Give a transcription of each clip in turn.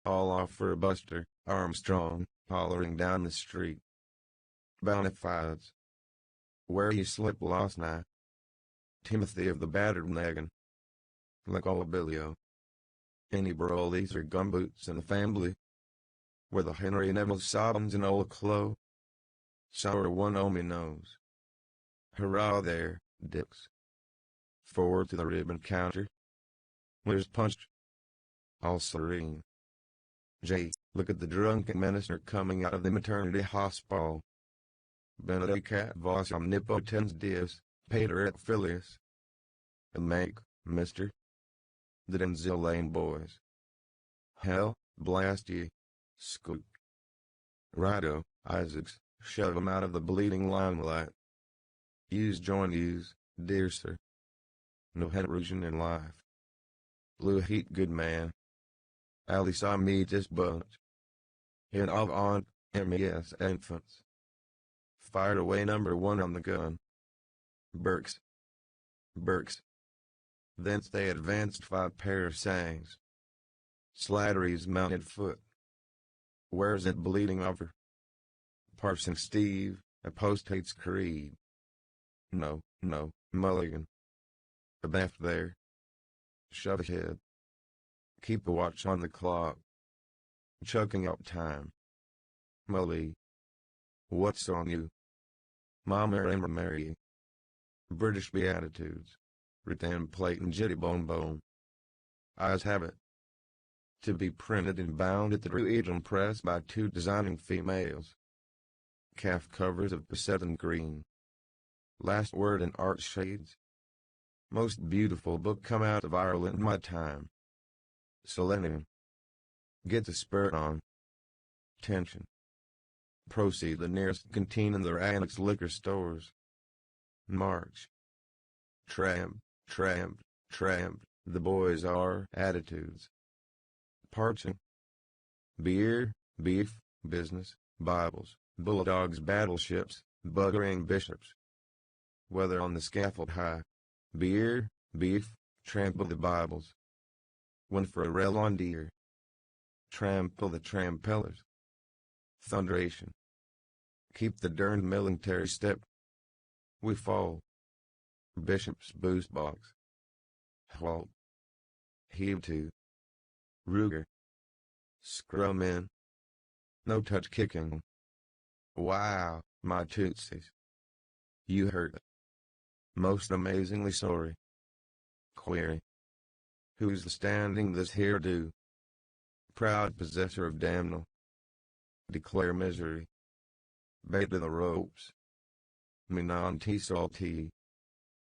all off for a Buster Armstrong, hollering down the street. Bonafides. Where you slip last night? Timothy of the battered naggin. Like old Billio. Any brolies or gumboots in the family? Where the Henry Neville Sobbins and old Chloe? Sour one oh me knows. Hurrah there, Dix. Forward to the ribbon counter. Where's punched? All serene. Jay, look at the drunken minister coming out of the maternity hospital. Benedicat vos omnipotens Deus, pater et filius. And make, mister. The Denzel Lane boys. Hell, blast ye. Scoop. Righto, Isaacs, shove 'em out of the bleeding limelight. Use join use, dear sir. No heterogen in life. Blue heat good man. Ali saw me this bunch. In of on, MES infants. Fired away number 1 on the gun. Burks. Thence they advanced 5 pair of sangs. Slattery's mounted foot. Where's it bleeding over? Parson Steve, apostate's creed. No, Mulligan. Abaft there. Shove ahead. Keep a watch on the clock. Chucking up time. Mully. What's on you? Mama and Mary. British Beatitudes. Rattan plate and jitty bone. Eyes have it. To be printed and bound at the Druidon Press by 2 designing females. Calf covers of Poseidon green. Last word in art shades. Most beautiful book come out of Ireland in my time. Selenium. Get the spirit on. Tension. Proceed the nearest canteen in the annex liquor stores. March. Tramp, the boys are attitudes. Parching. Beer, beef, business, Bibles, bulldogs, battleships, buggering bishops. Whether on the scaffold high. Beer, beef, trample the Bibles. When for a rail on deer. Trample the trampellers. Thunderation. Keep the derned military step. We fall. Bishop's boost box. Halt. Heave to. Ruger. Scrum in. No touch kicking. Wow, my tootsies. You hurt. Most amazingly sorry. Query. Who's standing this here do? Proud possessor of damnal. Declare misery. Bait to the ropes. Me non tea salty.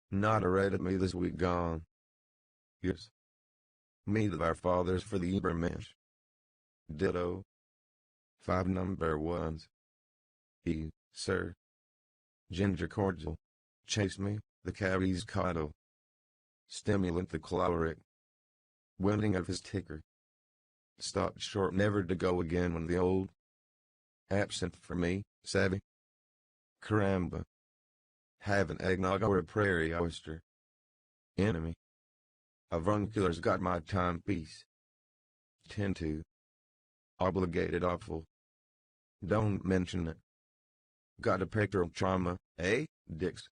Not a red at me this week gone. Yes. Me of our fathers for the Ibermensch. Ditto. 5 number 1s. He, sir. Ginger cordial. Chase me, the caries coddle. Stimulant the choleric. Winning of his ticker. Stopped short never to go again when the old. Absent for me, savvy. Caramba. Have an eggnog or a prairie oyster. Enemy. Avuncular's got my timepiece. 10-2. Obligated awful. Don't mention it. Got a pectoral trauma, eh, Dix?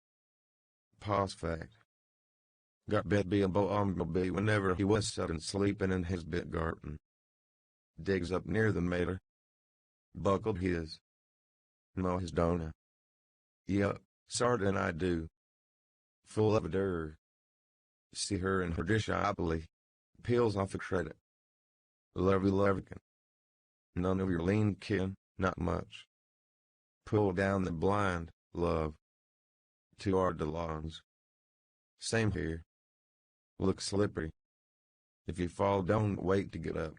Pause fact. Got bed be a bumblebee whenever he was sudden sleeping in his bit garden. Digs up near the mater. Buckled his. No his dona. Yup, sartin I do. Full of a der. See her in her dishopoly. Peels off a credit. Lovey lovekin. None of your lean kin, not much. Pull down the blind, love. 2 our DeLongs. Same here. Look slippery. If you fall don't wait to get up.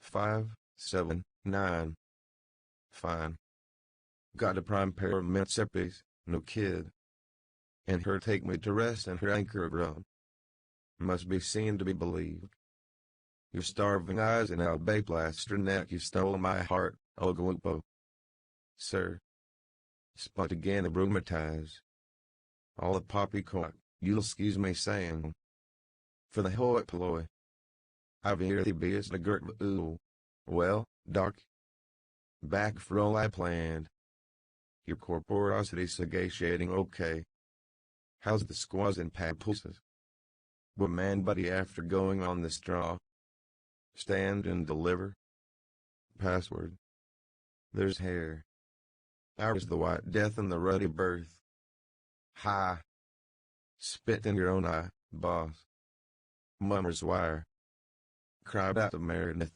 5, 7, 9. Fine. Got a prime pair of Mississippi's, no kid. And her take me to rest and her anchor run. Must be seen to be believed. Your starving eyes and alabaster neck you stole my heart, Ogwumpo. Sir. Spot again the brumatize. All the poppycock, you'll excuse me saying. For the hoi polloi. I've ear the beast the girt ooh. Well, Doc, back for all I planned. Your corporosity satiating okay. How's the squaws and papooses? What man buddy after going on the straw? Stand and deliver? Password. There's hair. Ours the white death and the ruddy birth. Hi. Spit in your own eye, boss. Mummer's wire. Cried out of Meredith.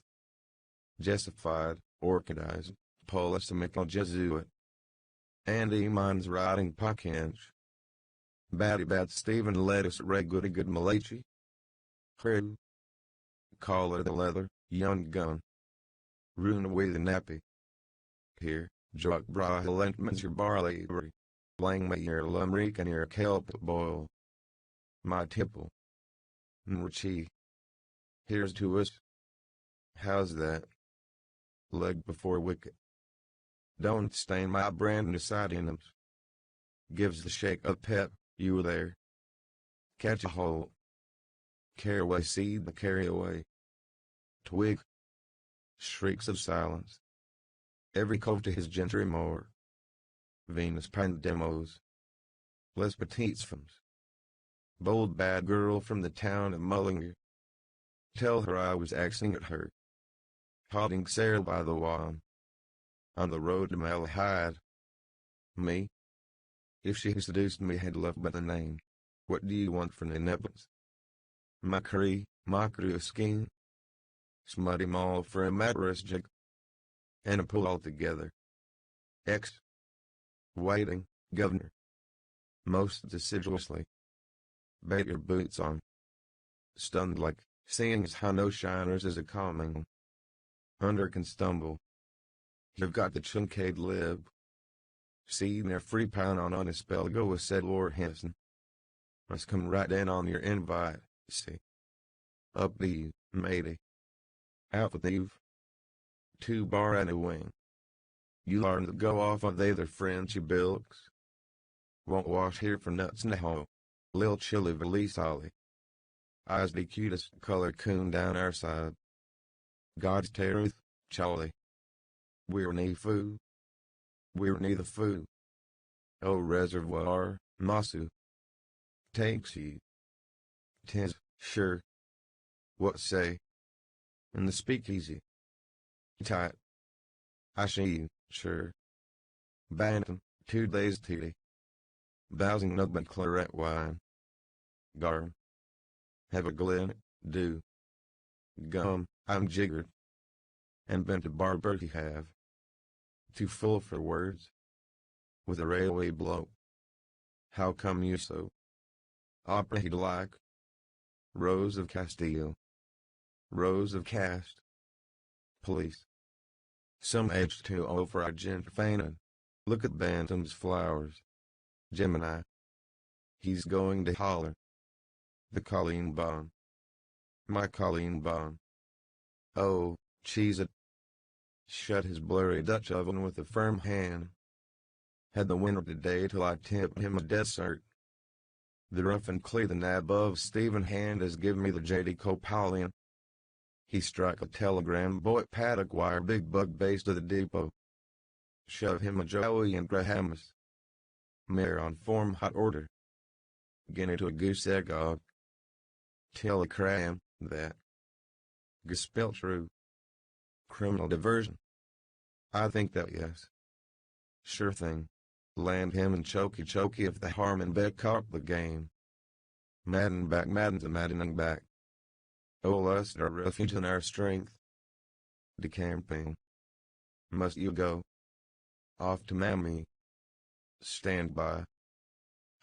Jessified, orchidized, polysemical Jesuit. Andy mine's riding puckinch. Batty bat Stephen lettuce regular good Malachi. Crew. Collar the leather, young gun. Ruin away the nappy. Here, Jock Brahilentmans your barley. Blang me your lumreek and your kelp boil. My tipple. Nrichi. Here's to us. How's that? Leg before wicket. Don't stain my brand new sidings. Gives the shake of pep, you were there. Catch a hole. Caraway seed the carry away. Twig. Shrieks of silence. Every cove to his gentry more. Venus Pandemos. Les Petites Femmes. Bold bad girl from the town of Mullinger. Tell her I was axing at her. Holding sail by the wan. On the road to Malahide. Me? If she seduced me had left but the name. What do you want from the nipples? Mockery of skin. Smutty mall for a mattress jig. And a pull altogether. X. Waiting, governor. Most deciduously. Bet your boots on. Stunned like, seeing as how no shiners is a calming. Under can stumble. You've got the chunkade lib. See their free pound on a spell go with said Lord Henson. Must come right in on your invite, see. Up to you, matey. Out with you. 2 bar and a wing. You learn to go off on they their friends you bilks. Won't wash here for nuts now. Lil chilly valise ollie. Eyes the cutest color coon down our side. God's truth, Charlie. We're nee foo. We're nee the foo. Oh reservoir, Masu. Takes you. 'Tis, sure. What say? In the speakeasy. Tight. I see you, sure. Bantam, 2 days titty. Bowsing nothing claret wine. Garm. Have a glen, do. Gum, I'm jiggered. And bent a barber he have. Too full for words. With a railway blow. How come you so? Opera he'd like. Rose of Castile. Rose of Cast. Police. Some H2O for Argentine. Look at Bantam's flowers. Gemini. He's going to holler. The Colleen Bond. My Colleen Bond. Oh, cheese it. Shut his blurry Dutch oven with a firm hand. Had the winter today till I tipped him a dessert. The rough and clear the nab of Stephen Hand has given me the J.D. Copalian. He struck a telegram boy paddock wire big bug base to the depot. Shove him a Joey and Grahamus. Mare on form hot order. Guinea to a goose egg og. Telegram, that. Gespelt true. Criminal diversion. I think that yes. Sure thing. Land him and chokey if the harm and bet caught the game. Madden back Madden's a maddening back. Oh us our refuge and our strength. Decamping. Must you go? Off to mammy. Stand by.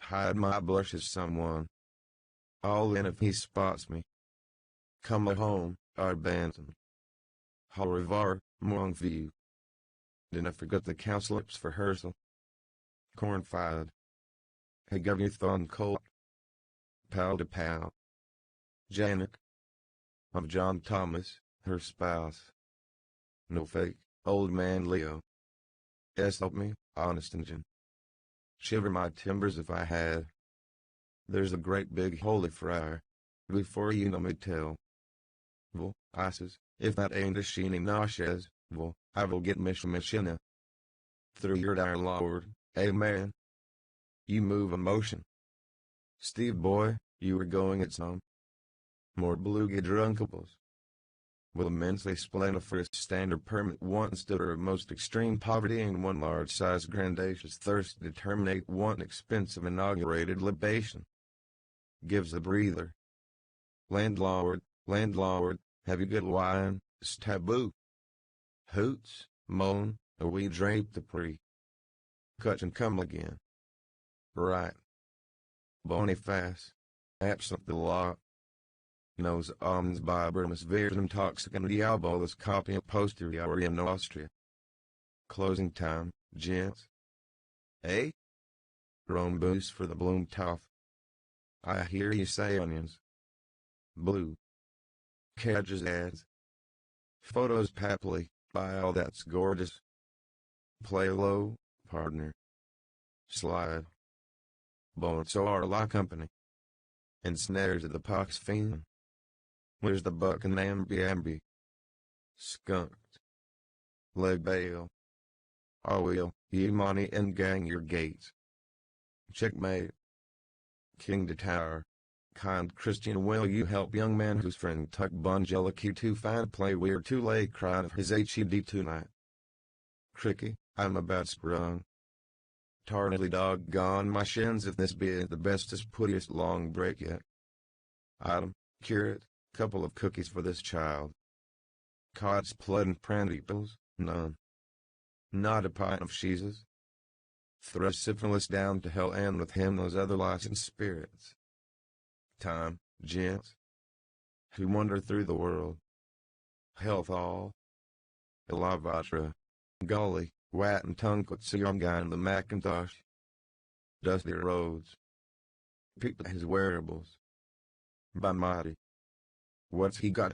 Hide my blushes someone. All in if he spots me. Come home, our bantam. Au revoir, mon vieux. Didn't forget the cowslips for rehearsal. Cornfied. Hey governor thon colt. Pal to pal. Janet. Of John Thomas, her spouse. No fake, old man Leo. Help me, honest engine. Shiver my timbers if I had. There's a great big holy friar. Before you know me tell. Well, Isis, If that ain't a sheeny nauseous, well, I will get mishina. Through your dire Lord, amen. You move a motion. Steve boy, you were going at some more beluga drunkables. With immensely splendiferous standard permit one stood of most extreme poverty and one large-sized grandacious thirst to terminate one expensive inaugurated libation. Gives a breather. Landlord, have you good wine? It's taboo. Hoots, moan, a wee drape the pre. Cut and come again. Right. Boniface. Absent the law. Nos omnes bibermus verum toxicum diabolus copia posteriori in Austria. Closing time, gents. Eh? Rome boost for the Blumentopf. I hear you say onions. Blue. Cadges ads. Photos papally, by all that's gorgeous. Play low, partner. Slide. Bon so are la company. And snares of the pox fiend. Where's the buck and amby? Skunked. Leg bail. I will, ye money and gang your gates. Checkmate. King to tower. Kind Christian, will you help young man whose friend Tuck Bungeliki to find play we're too late cried of his HED tonight. Cricky, I'm about sprung. Tarnally doggone my shins if this be the bestest puttiest long break yet. Item, curate, couple of cookies for this child. Cod's blood and brandy pills, none. Not a pint of cheeses. Thrust syphilis down to hell and with him those other licensed spirits. Time, gents. Who wander through the world. Health all. Elavatra. Gully, Wat and Tunkut young guy in the Macintosh. Dusty roads. Picked his wearables. By mighty. What's he got?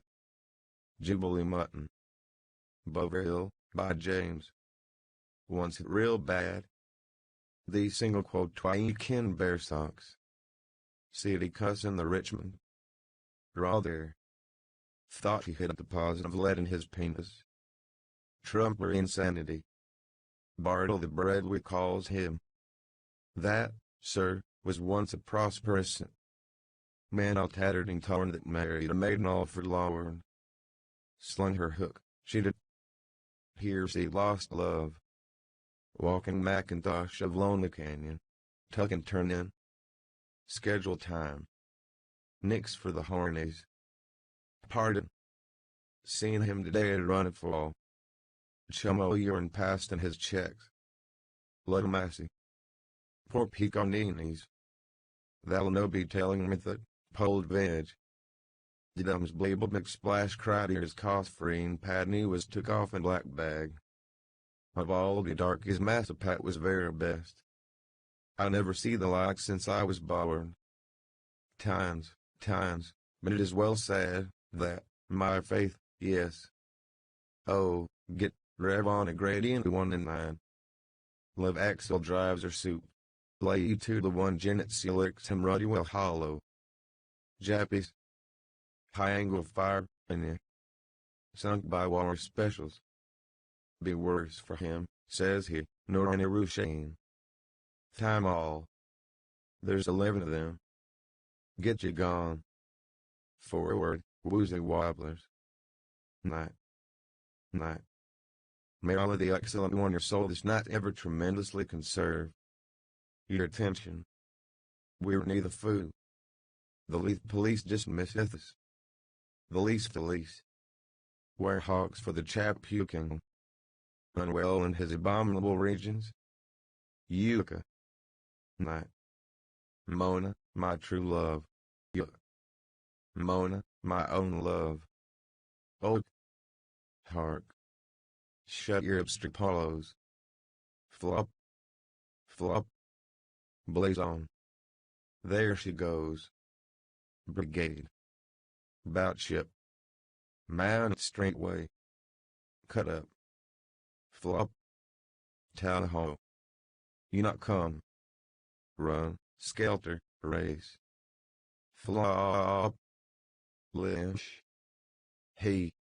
Jubilee mutton. Bovril, by James. Once it real bad. The single quote twi kin bear socks. City cuss in the Richmond. Draw there. Thought he hid a deposit of lead in his penis. Trumper insanity. Bartle the bread we calls him. That, sir, was once a prosperous man all tattered and torn that married a maiden all for lawern. Slung her hook, she did. Here she lost love. Walking Macintosh of Lonely Canyon. Tuck and turn in. Schedule time. Nix for the hornies. Pardon. Seen him today at Run It Fall. Chummo urine passed in his checks. Little Massey. Poor Picaninis. They'll no be telling me that, pulled veg. The dumbs blabel McSplash cried ears Cosfreen Padney was took off in black bag. Of all the darkies Massapat was very best. I never see the like since I was born. Times, but it is well said, that, my faith, yes. Oh, get, rev on a gradient 1 and 9. Love axle drives or soup. Lay you to the one Janet Seelix him ruddy well hollow. Jappies. High angle fire, and ya. Sunk by war specials. Be worse for him, says he, nor any Rushane. Time all. There's 11 of them. Get you gone. Forward, woozy wobblers. Night. May all of the excellent one your soul is not ever tremendously conserve. Your attention. We're neither food. The Leith police dismisseth us. The least. We're hogs for the chap puking. Unwell in his abominable regions. Yucca. Night. Mona, my true love. Mona, my own love. Oh. Hark. Shut your obstripollos. Flop. Blaze on. There she goes. Brigade. Bout ship. Mount straightway. Cut up. Flop. Town ho. You not come. Run, skelter, race. Flop. Lynch. He.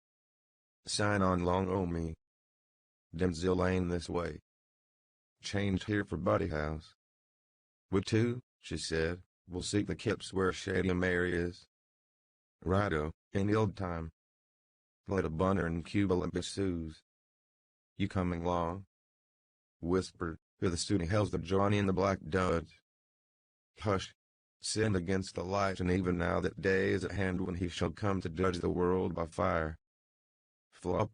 Sign on long o' me. Denzil Lane this way. Changed here for Buddy House. We too, she said, will seek the kips where Shady Mary is. Righto, in the old time. Little Bunner and Cuba Sue's. You coming along? Whispered, who the student hell's the Johnny in the Black Duds. Hush. Sinned against the light, and even now that day is at hand when he shall come to judge the world by fire. Flop.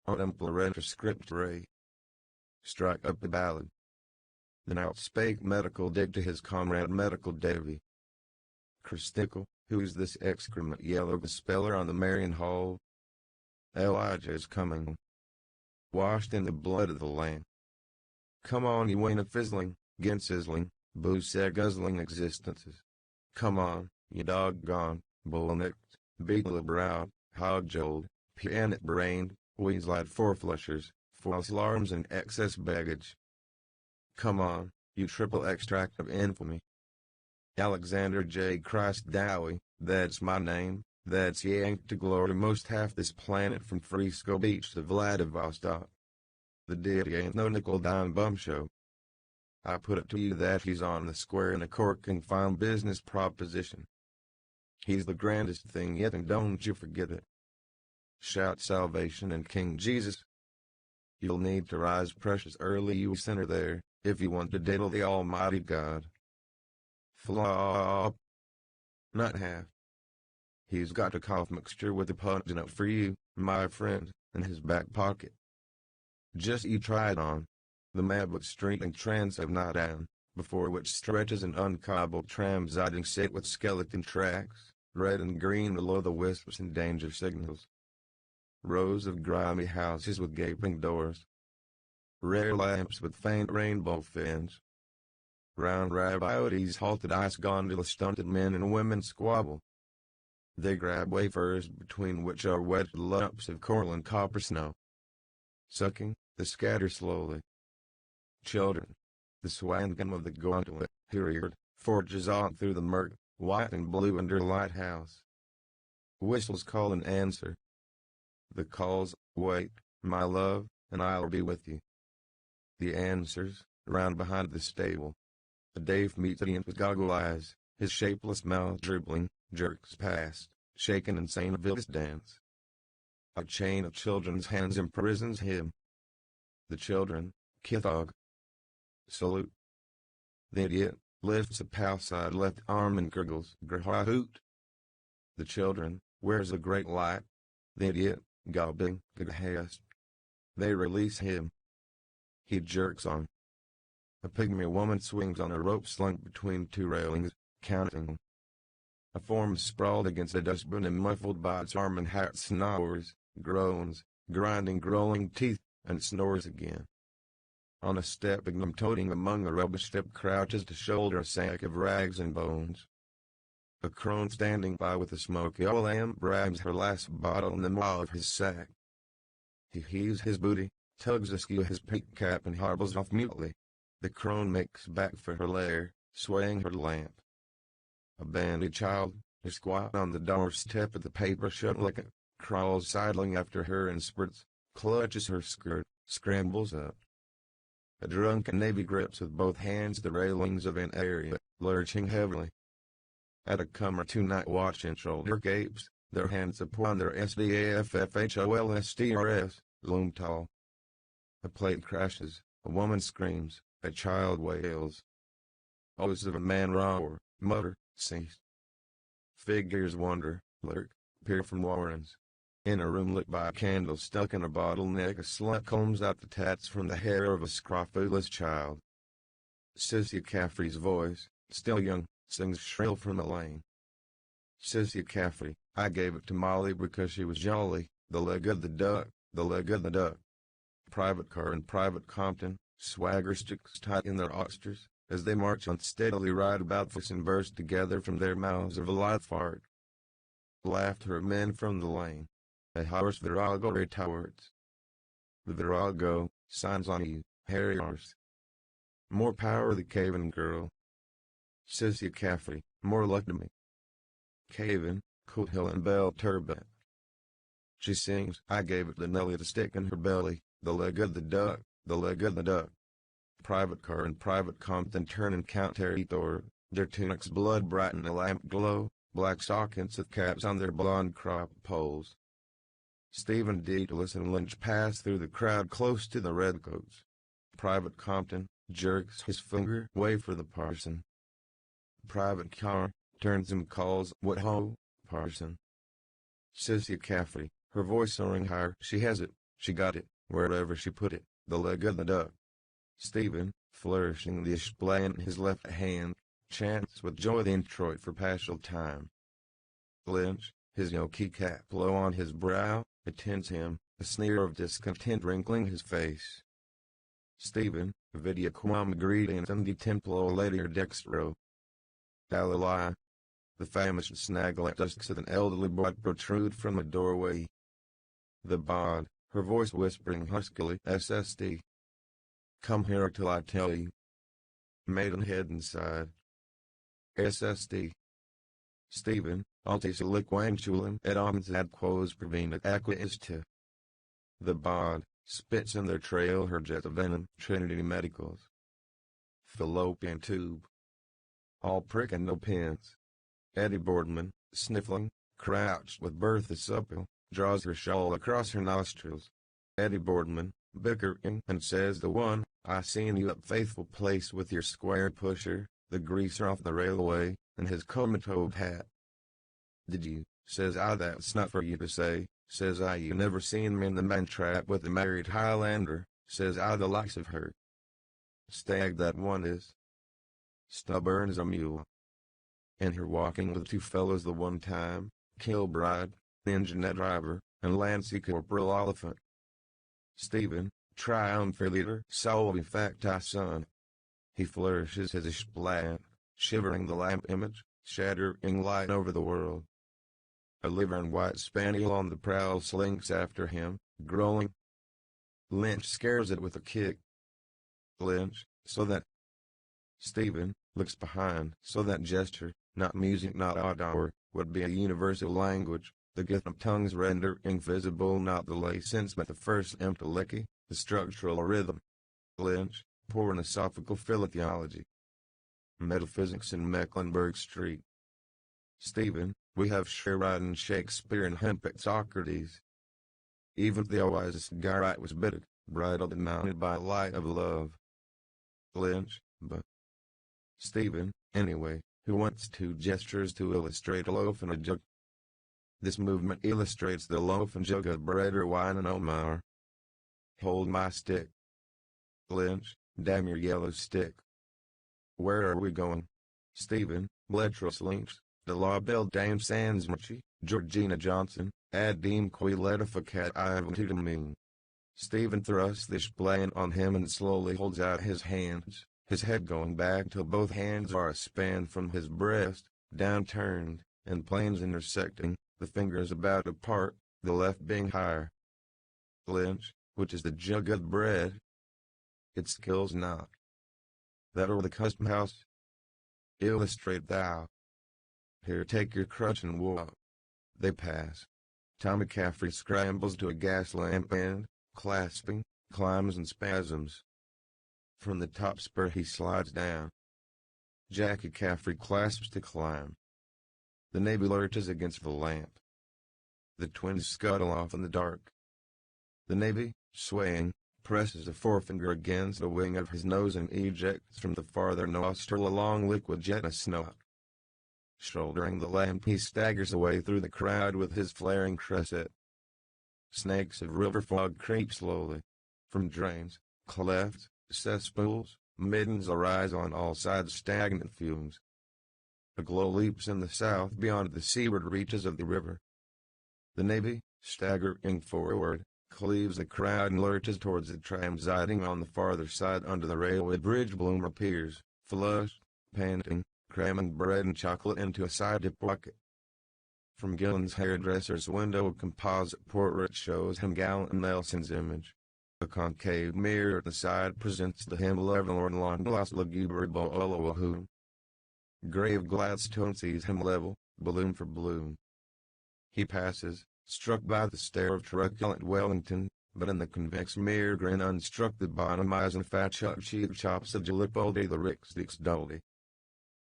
O implementor script ray. Strike up the ballad. Then out spake Medical Dick to his comrade Medical Davy. Christicle, who is this excrement yellow speller on the Marion Hall? Elijah is coming. Washed in the blood of the Lamb. Come on, you ain't a fizzling, gin sizzling, booze guzzling existences. Come on, you doggone, bull-nicked, beetle-browed, hog-joled, pianette-brained, weasel-eyed four-flushers, false alarms and excess baggage. Come on, you triple extract of infamy. Alexander J. Christ Dowie, that's my name, that's yanked to glory most half this planet from Frisco Beach to Vladivostok. The deity ain't no nickel-dime bum show. I put it to you that he's on the square in a corking fine business proposition. He's the grandest thing yet, and don't you forget it. Shout salvation and King Jesus. You'll need to rise precious early, you sinner there, if you want to diddle the Almighty God. Flop. Not half. He's got a cough mixture with a pungent for you, my friend, in his back pocket. Just you try it on. The Mablet Street and trans have not down, before which stretches an uncobbled tram siding set with skeleton tracks, red and green below the wisps and danger signals. Rows of grimy houses with gaping doors. Rare lamps with faint rainbow fins. Round rabiotes halted ice gondola stunted men and women squabble. They grab wafers between which are wedged lumps of coral and copper snow. Sucking, they scatter slowly. Children. The swangum of the gauntlet, reared, forges on through the murk, white and blue under lighthouse. Whistles call and answer. The calls, wait, my love, and I'll be with you. The answers, round behind the stable. A Dave meets Ian with goggle eyes, his shapeless mouth dribbling, jerks past, shaken insane Villas dance. A chain of children's hands imprisons him. The children, Kithog. Salute. The idiot, lifts a pal-side left arm and gurgles, Grhahoot. The children, where's the great light? The idiot, gobbling, Gahast. They release him. He jerks on. A pygmy woman swings on a rope slung between two railings, counting. A form sprawled against a dustbin and muffled by its arm and hat snores, groans, grinding growling teeth, and snores again. On a step toting among a rubbish step crouches to shoulder a sack of rags and bones. A crone standing by with a smoky old lamp grabs her last bottle in the maw of his sack. He heaves his booty, tugs askew his peak cap and hobbles off mutely. The crone makes back for her lair, swaying her lamp. A bandy child, who squat on the doorstep of the paper shutlicket, crawls sidling after her and spurts, clutches her skirt, scrambles up. A drunken navy grips with both hands the railings of an area, lurching heavily. At a comer two-night watch and shoulder gapes, their hands upon their SDAFFHOLSTRS, loom tall. A plate crashes, a woman screams, a child wails. Oaths of a man roar, mutter, cease. Figures wander, lurk, peer from warrens. In a room lit by a candle stuck in a bottleneck, a slut combs out the tats from the hair of a scrofulous child. Sissy Caffrey's voice, still young, sings shrill from a lane. Sissy Caffrey, I gave it to Molly because she was jolly, the leg of the duck, the leg of the duck. Private car and Private Compton, swagger sticks tight in their oxters, as they march unsteadily right about this and burst together from their mouths of a light fart. Laughter of men from the lane. A horse virago retowards. The virago, signs on you, hairy horse. More power the Caven girl. Sissy Caffrey, more luck to me. Caven, Coot Hill and Bell Turbot. She sings, I gave it to Nellie to stick in her belly, the leg of the duck, the leg of the duck. Private Carr and Private Compton turn and count Territor, their tunics blood bright in a lamp glow, black stockings with caps on their blonde crop poles. Stephen Ulysses and Lynch pass through the crowd close to the redcoats. Private Compton jerks his finger away for the parson. Private Carr turns and calls, what ho, parson. Sissy Caffrey, her voice soaring higher, she has it, she got it, wherever she put it, the leg of the duck. Stephen, flourishing the ishplay in his left hand, chants with joy the introit for paschal time. Lynch, his yoke cap low on his brow, attends him, a sneer of discontent wrinkling his face. Stephen, vidia quam greetings and the templo later dextro. Dalilai. The famished snaglet tusks of an elderly boy protrude from a doorway. The bod, her voice whispering huskily, SSD. Come here till I tell you. Maidenhead inside. SSD. Stephen, altis liquantulum et omnes ad quos prevenit aquaista. The bod, spits in their trail her jet of venom, Trinity Medicals. Fallopian tube. All prick and no pins. Eddie Boardman, sniffling, crouched with Bertha supple, draws her shawl across her nostrils. Eddie Boardman, bickering, and says the one, I seen you at faithful place with your square pusher, the greaser off the railway, and his comatose hat. Did you, says I, that's not for you to say, says I, you never seen me in the man trap with a married Highlander, says I, the likes of her. Stag that one is. Stubborn as a mule. And her walking with two fellows the one time, Kilbride, engineer driver, and Lancy Corporal Oliphant. Stephen, triumphant solve facti son. He flourishes his ishplant, shivering the lamp image, shattering light over the world. A liver and white spaniel on the prowl slinks after him, growling. Lynch scares it with a kick. Lynch, so that. Stephen looks behind, so that gesture, not music, not odor, would be a universal language, the gift of tongues render invisible not the lay sense but the first empty the structural rhythm. Lynch, poor philosophical philology. Metaphysics in Mecklenburg Street. Stephen, we have Sheridan Shakespeare and Hempit Socrates. Even the wisest Garite was bitted, bridled and mounted by light of love. Lynch, but Stephen, anyway, who wants two gestures to illustrate a loaf and a jug. This movement illustrates the loaf and jug of bread or wine and Omar. Hold my stick. Lynch, damn your yellow stick. Where are we going? Stephen, Bletros Lynch, the law bell Dame Sansmarchi, Georgina Johnson, Adim Quiletificat Ivan. Stephen thrusts the ishplant on him and slowly holds out his hands, his head going back till both hands are a span from his breast, downturned, and planes intersecting, the fingers about apart, the left being higher. Lynch, which is the jug of bread? It skills not. That or the custom house? Illustrate thou. Here, take your crutch and walk. They pass. Tommy Caffrey scrambles to a gas lamp and, clasping, climbs in spasms. From the top spur he slides down. Jackie Caffrey clasps to climb. The navy lurches against the lamp. The twins scuttle off in the dark. The navy, swaying, presses a forefinger against the wing of his nose and ejects from the farther nostril a long liquid jet of snot. Shouldering the lamp he staggers away through the crowd with his flaring cresset. Snakes of river fog creep slowly. From drains, clefts, cesspools, middens arise on all sides stagnant fumes. A glow leaps in the south beyond the seaward reaches of the river. The navy, staggering forward, cleaves the crowd and lurches towards the tram siding on the farther side under the railway bridge. Bloom appears, flushed, panting, cramming bread and chocolate into a side-dip bucket. From Gillen's hairdresser's window a composite portrait shows him gallant Nelson's image. A concave mirror at the side presents the hymn Levelorn Long Lost Lugubribo Olowahu. Grave Gladstone sees him level, balloon for balloon. He passes, struck by the stare of truculent Wellington, but in the convex mirror grin unstruck the bonamizing fat cheek chops of Gallipoli the Rix Dix Dolly.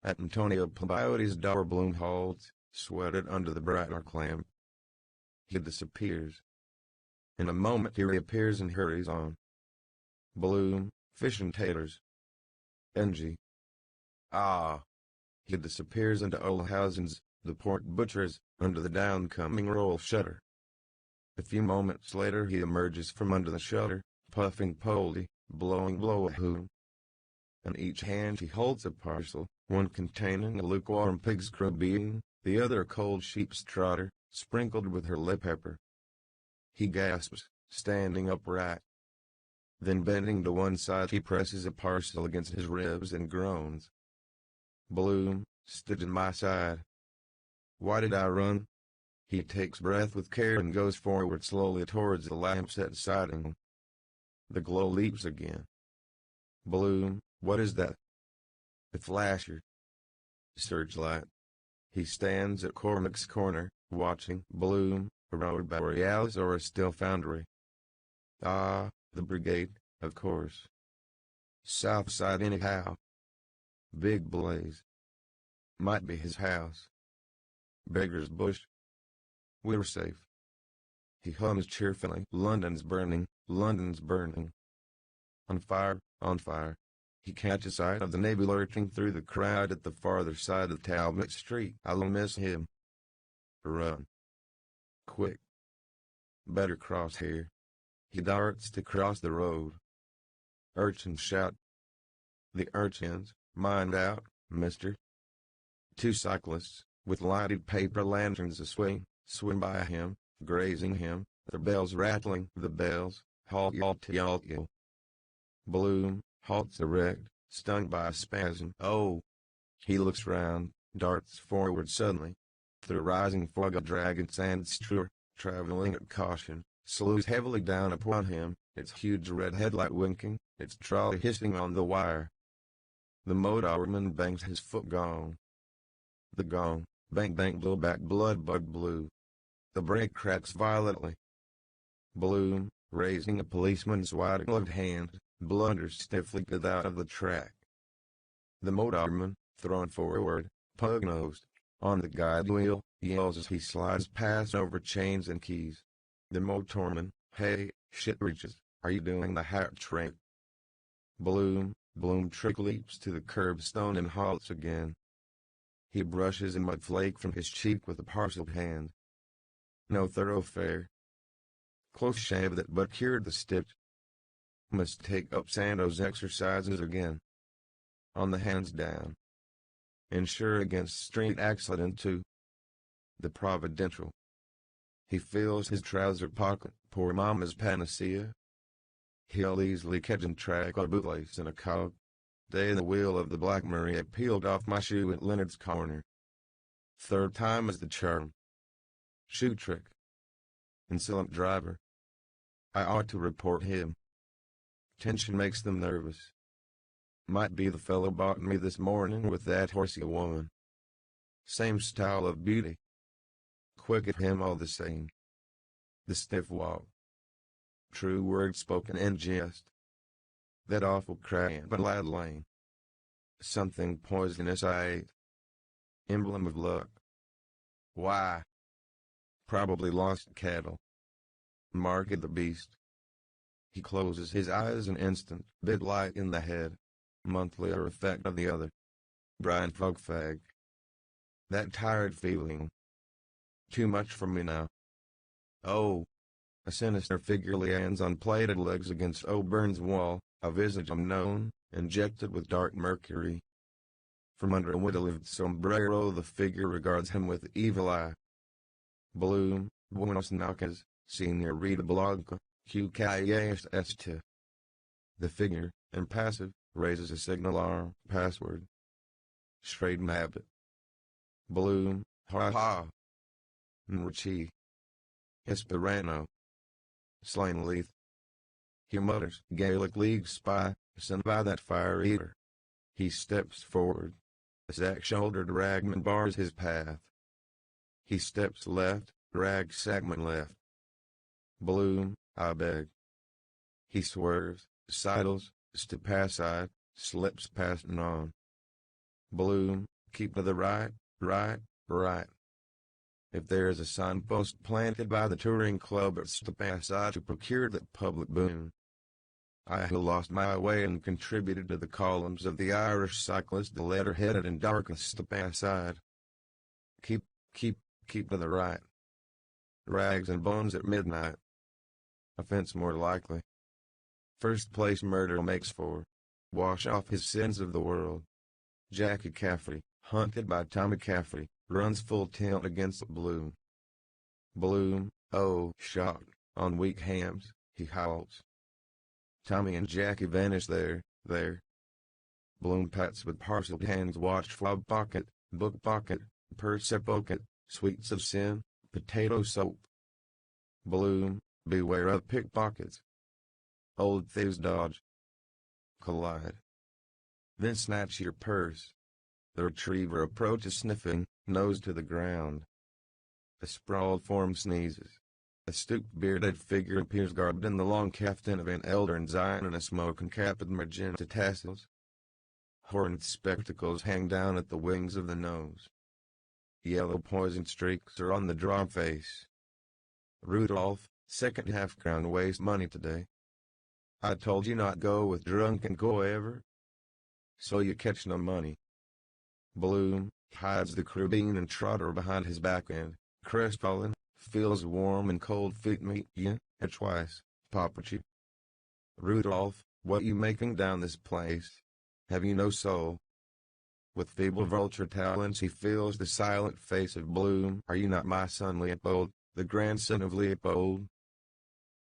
At Antonio Pabioti's door Bloom halts, sweated under the bright arc lamp. He disappears. In a moment he reappears and hurries on. Bloom, fish and taters. Ng. Ah. He disappears into Olhausen's, the pork butcher's, under the downcoming roll shutter. A few moments later he emerges from under the shutter, puffing poldy, blowing blow-a-hoo. In each hand he holds a parcel, one containing a lukewarm pig's crow bean, the other a cold sheep's trotter, sprinkled with hurley pepper. He gasps, standing upright. Then bending to one side he presses a parcel against his ribs and groans. Bloom, stood at my side. Why did I run? He takes breath with care and goes forward slowly towards the lampset siding. The glow leaps again. Bloom, what is that? A flasher. Searchlight. He stands at Cormac's corner, watching. Bloom, a road borealis or a steel foundry. Ah, the brigade, of course. South side anyhow. Big blaze. Might be his house. Beggar's bush. We're safe. He hums cheerfully. London's burning, London's burning. On fire, on fire. He catches sight of the Navy lurking through the crowd at the farther side of Talbot Street. I'll miss him. Run. Quick. Better cross here. He darts to cross the road. Urchins shout. The urchins, mind out, mister. Two cyclists, with lighted paper lanterns a-swing, swim by him, grazing him, their bells rattling. The bells, halt yalt yalt yalt. Bloom, halts erect, stung by a spasm. Oh! He looks round, darts forward suddenly. Through rising fog a dragon sandstrewer, traveling at caution, slows heavily down upon him, its huge red headlight winking, its trolley hissing on the wire. The motorman bangs his foot gong. The gong, bang bang blow back blood bug blue. The brake cracks violently. Bloom, raising a policeman's white-gloved hand, blunders stiffly out of the track. The motorman, thrown forward, pug-nosed, on the guide wheel, yells as he slides past over chains and keys. The motorman, hey, shit reaches, are you doing the hat trick? Bloom trick leaps to the curbstone and halts again. He brushes a mud flake from his cheek with a parcelled hand. No thoroughfare. Close shave that but cured the stitch. Must take up Sando's exercises again. On the hands down. Insure against street accident too. The providential. He fills his trouser pocket, poor mama's panacea. He'll easily catch and track a bootlace in a cog. Day the wheel of the Black Maria peeled off my shoe at Leonard's corner. Third time is the charm. Shoe trick. Insolent driver. I ought to report him. Tension makes them nervous. Might be the fellow bought me this morning with that horsey woman. Same style of beauty. Quick at him all the same. The stiff walk. True words spoken in jest. That awful cramp at Lad Lane. Something poisonous I ate. Emblem of luck. Why? Probably lost cattle. Mark of the beast. He closes his eyes an instant, bit light in the head. Monthly or effect of the other. Brian Fogfag. That tired feeling. Too much for me now. Oh. A sinister figure lands on plated legs against O'Byrne's wall, a visage unknown, injected with dark mercury. From under a widow-lived sombrero the figure regards him with evil eye. Bloom, Buenos noches, Senor Rita Blanca, QKST. The figure, impassive, raises a signal arm, password. Straight habit. Bloom, ha ha. Nrichi. Esperano. Slain Leith. He mutters, Gaelic League spy, sent by that fire eater. He steps forward. A sack-shouldered ragman bars his path. He steps left, rag segment left. Bloom, I beg. He swerves, sidles, step aside, slips past and on. Bloom, keep to the right, right, right. If there is a signpost planted by the touring club or step aside to procure that public boon, I who lost my way and contributed to the columns of the Irish Cyclist, the letter-headed and darkest step aside. Keep to the right. Rags and bones at midnight. Offense more likely. First place murder makes for. Wash off his sins of the world. Jackie Caffrey, hunted by Tommy Caffrey, runs full tilt against Bloom. Bloom, oh, shocked, on weak hams, he howls. Tommy and Jackie vanish there. Bloom pats with parcelled hands watch fob pocket, book pocket, purse pocket, sweets of sin, potato soap. Bloom, beware of pickpockets. Old thieves dodge. Collide. Then snatch your purse. The retriever approaches sniffing, nose to the ground. A sprawled form sneezes. A stooped bearded figure appears garbed in the long caftan of an elder in Zion and a smoking cap with magenta tassels. Horned spectacles hang down at the wings of the nose. Yellow poison streaks are on the drawn face. Rudolph, second half-crown waste money today. I told you not go with drunk and go ever. So you catch no money. Bloom hides the crubine and trotter behind his back end, crestfallen, feels warm and cold feet meet you, at twice, Papachi. Rudolph, what you making down this place? Have you no soul? With feeble vulture talons he feels the silent face of Bloom. Are you not my son Leopold, the grandson of Leopold?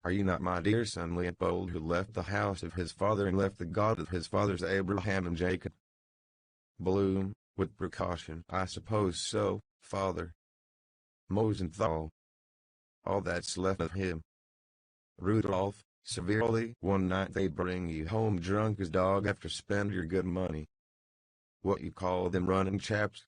Are you not my dear son Leopold, who left the house of his father and left the God of his fathers Abraham and Jacob? Bloom, with precaution. I suppose so, father. Mosenthal. All that's left of him. Rudolph, severely. One night they bring you home drunk as dog after spend your good money. What you call them running chaps?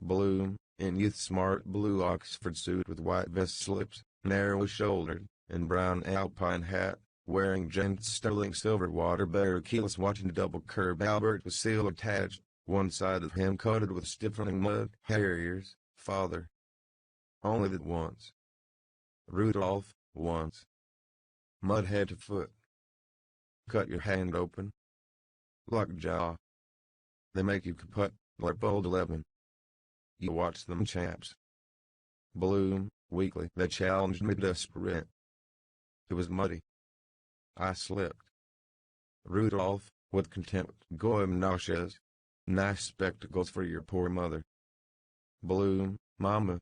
Bloom, in youth smart blue Oxford suit with white vest slips, narrow-shouldered, and brown alpine hat, wearing gents sterling silver water-bearer keyless watching double curb Albert with seal attached, one side of him coated with stiffening mud, harriers, father. Only that once. Rudolph, once. Mud head to foot. Cut your hand open. Lockjaw. They make you kaput, like bold 11. You watch them chaps. Bloom, weakly, they challenged me to a sprint. It was muddy. I slipped. Rudolph, with contempt, goim nauseous. Nice spectacles for your poor mother. Bloom, mama.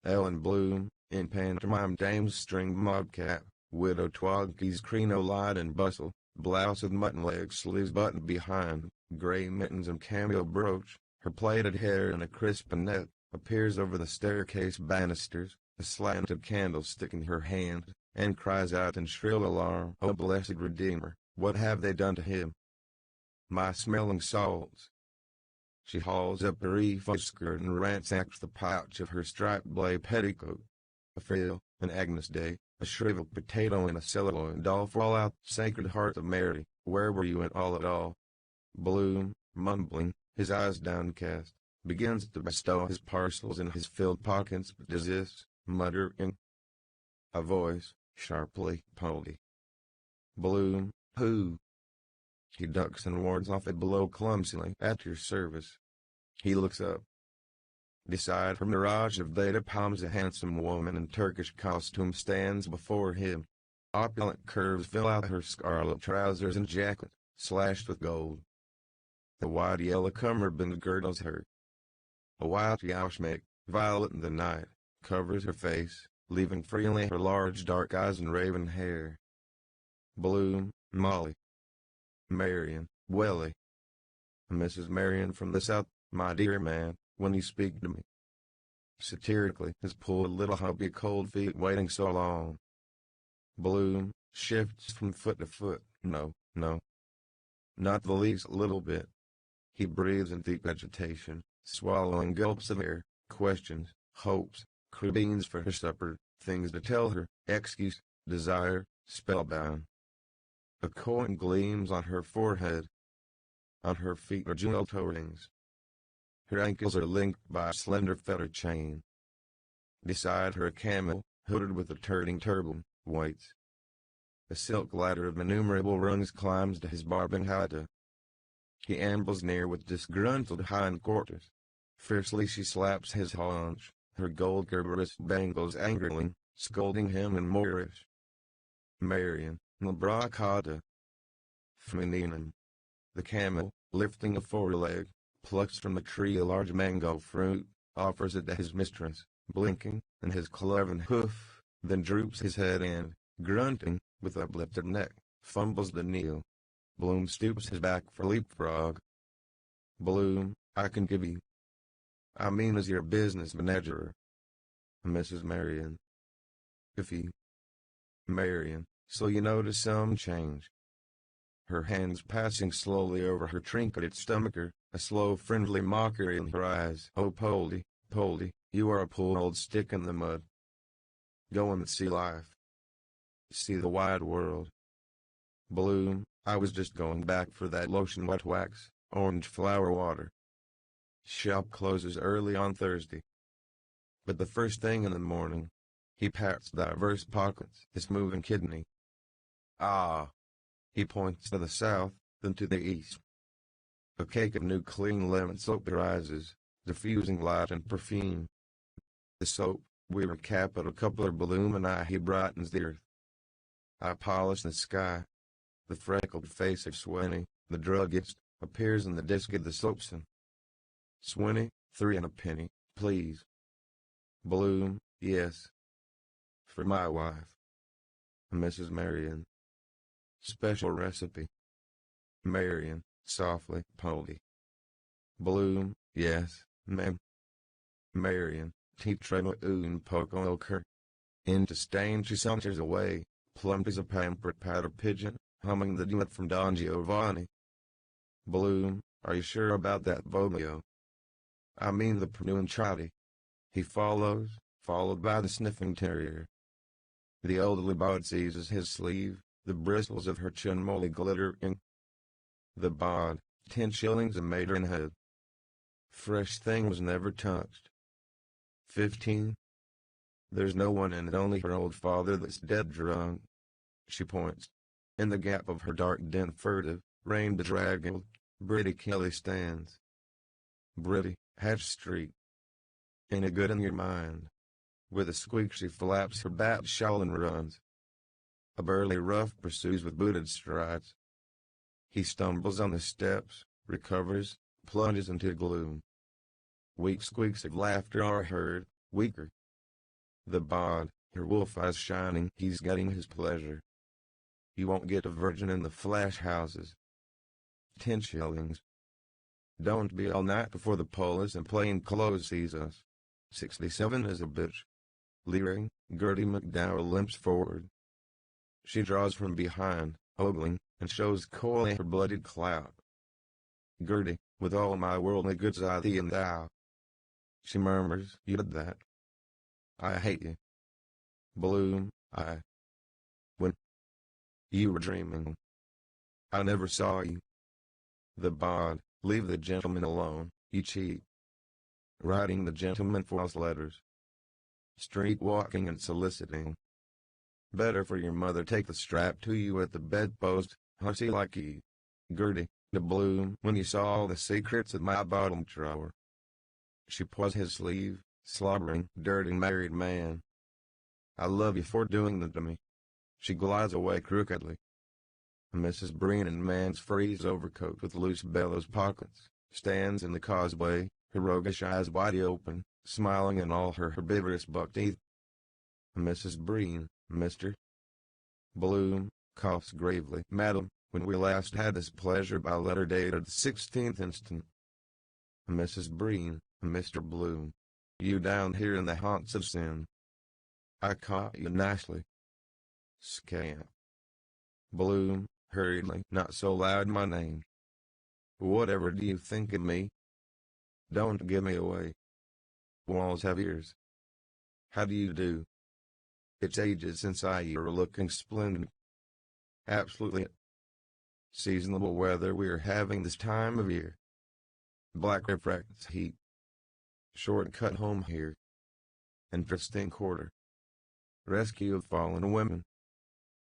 Ellen Bloom, in pantomime dame's string mobcap, widow Twoggy's crinolite and bustle, blouse with mutton leg sleeves buttoned behind, gray mittens and cameo brooch, her plaited hair in a crisp net, appears over the staircase banisters, a slanted candlestick in her hand, and cries out in shrill alarm, "O blessed Redeemer, what have they done to him? My smelling salts." She hauls up her ephod skirt and ransacks the pouch of her striped blue petticoat. A frill, an Agnus Dei, a shriveled potato and a celluloid doll fall out. Sacred Heart of Mary, where were you at all? Bloom, mumbling, his eyes downcast, begins to bestow his parcels in his filled pockets but desists, muttering. A voice, sharply, Poldy. Bloom, who? He ducks and wards off a blow clumsily. At your service. He looks up. Beside her mirage of data palms a handsome woman in Turkish costume stands before him. Opulent curves fill out her scarlet trousers and jacket, slashed with gold. The wide yellow cummerbund girdles her. A white yashmak, violet in the night, covers her face, leaving freely her large dark eyes and raven hair. Bloom, Molly. Marion, Welly. Mrs. Marion from the south, my dear man, when you speak to me. Satirically, his poor little hubby cold feet waiting so long. Bloom, shifts from foot to foot, no. Not the least little bit. He breathes in deep agitation, swallowing gulps of air, questions, hopes, beans for her supper, things to tell her, excuse, desire, spellbound. A coin gleams on her forehead. On her feet are jeweled toe rings. Her ankles are linked by a slender feather chain. Beside her a camel, hooded with a turning turban, waits. A silk ladder of innumerable rungs climbs to his barbing haida. He ambles near with disgruntled hindquarters. Fiercely she slaps his haunch, her gold Gerberis bangles angrily, scolding him in Moorish. Marian, Nabrakada. Feminin. The camel, lifting a foreleg, plucks from the tree a large mango fruit, offers it to his mistress, blinking, and his cloven hoof, then droops his head and, grunting, with uplifted neck, fumbles the kneel. Bloom stoops his back for leapfrog. Bloom, I can give you. I mean as your business manager. Mrs. Marian. If he. Marian, so you notice some change. Her hands passing slowly over her trinketed stomacher, a slow friendly mockery in her eyes. Oh Poldy, Poldy, you are a poor old stick in the mud. Go and see life. See the wide world. Bloom, I was just going back for that lotion wet wax, orange flower water. Shop closes early on Thursday. But the first thing in the morning, he pats diverse pockets, his moving kidney. Ah! He points to the south, then to the east. A cake of new clean lemon soap rises, diffusing light and perfume. The soap, we recap at a couple of Bloom and he brightens the earth. I polish the sky. The freckled face of Swinney, the druggist, appears in the disk of the soapson. Swinney, 3 and a penny, please. Bloom, yes. For my wife. Mrs. Marian. Special recipe. Marian, softly, Poldy. Bloom, yes, ma'am. Marian, tea trema un poco ilker. Into stain she saunters away, plump as a pampered powder pigeon, humming the duet from Don Giovanni. Bloom, are you sure about that Voglio? I mean the Pronunciati. He follows, followed by the sniffing terrier. The elderly bod seizes his sleeve, the bristles of her chin moly glittering. The bod, 10 shillings a maidenhead. Fresh thing was never touched. 15. There's no one in it, only her old father that's dead drunk. She points. In the gap of her dark dent furtive, rain-bedraggled, Britty Kelly stands. Britty, Hatch Street. Ain't it good in your mind? With a squeak she flaps her bat shawl and runs. A burly rough pursues with booted strides. He stumbles on the steps, recovers, plunges into gloom. Weak squeaks of laughter are heard, weaker. The bod, her wolf eyes shining, he's getting his pleasure. You won't get a virgin in the flash houses. 10 shillings. Don't be all night before the police in plain clothes sees us. 67 is a bitch. Leering, Gertie McDowell limps forward. She draws from behind, ogling, and shows coyly her bloodied clout. Gertie, with all my worldly goods I thee and thou. She murmurs, you did that. I hate you. Bloom, when you were dreaming. I never saw you. The bod, leave the gentleman alone, you cheat. Writing the gentleman false letters. Street walking and soliciting. Better for your mother take the strap to you at the bedpost, hussy like ye. Gertie, the Bloom, when you saw all the secrets of my bottom drawer. She paws his sleeve, slobbering, dirty married man. I love you for doing that to me. She glides away crookedly. Mrs. Breen in man's frieze overcoat with loose bellows pockets, stands in the causeway, her roguish eyes wide open, smiling in all her herbivorous buck teeth. Mrs. Breen, Mr. Bloom, coughs gravely. Madam, when we last had this pleasure by letter dated the 16th instant. Mrs. Breen, Mr. Bloom. You down here in the haunts of sin. I caught you nicely. Scamp. Bloom, hurriedly, not so loud my name. Whatever do you think of me? Don't give me away. Walls have ears. How do you do? It's ages since you're looking splendid. Absolutely. Seasonable weather we're having this time of year. Black refracts heat. Shortcut home here. Interesting quarter. Rescue of fallen women.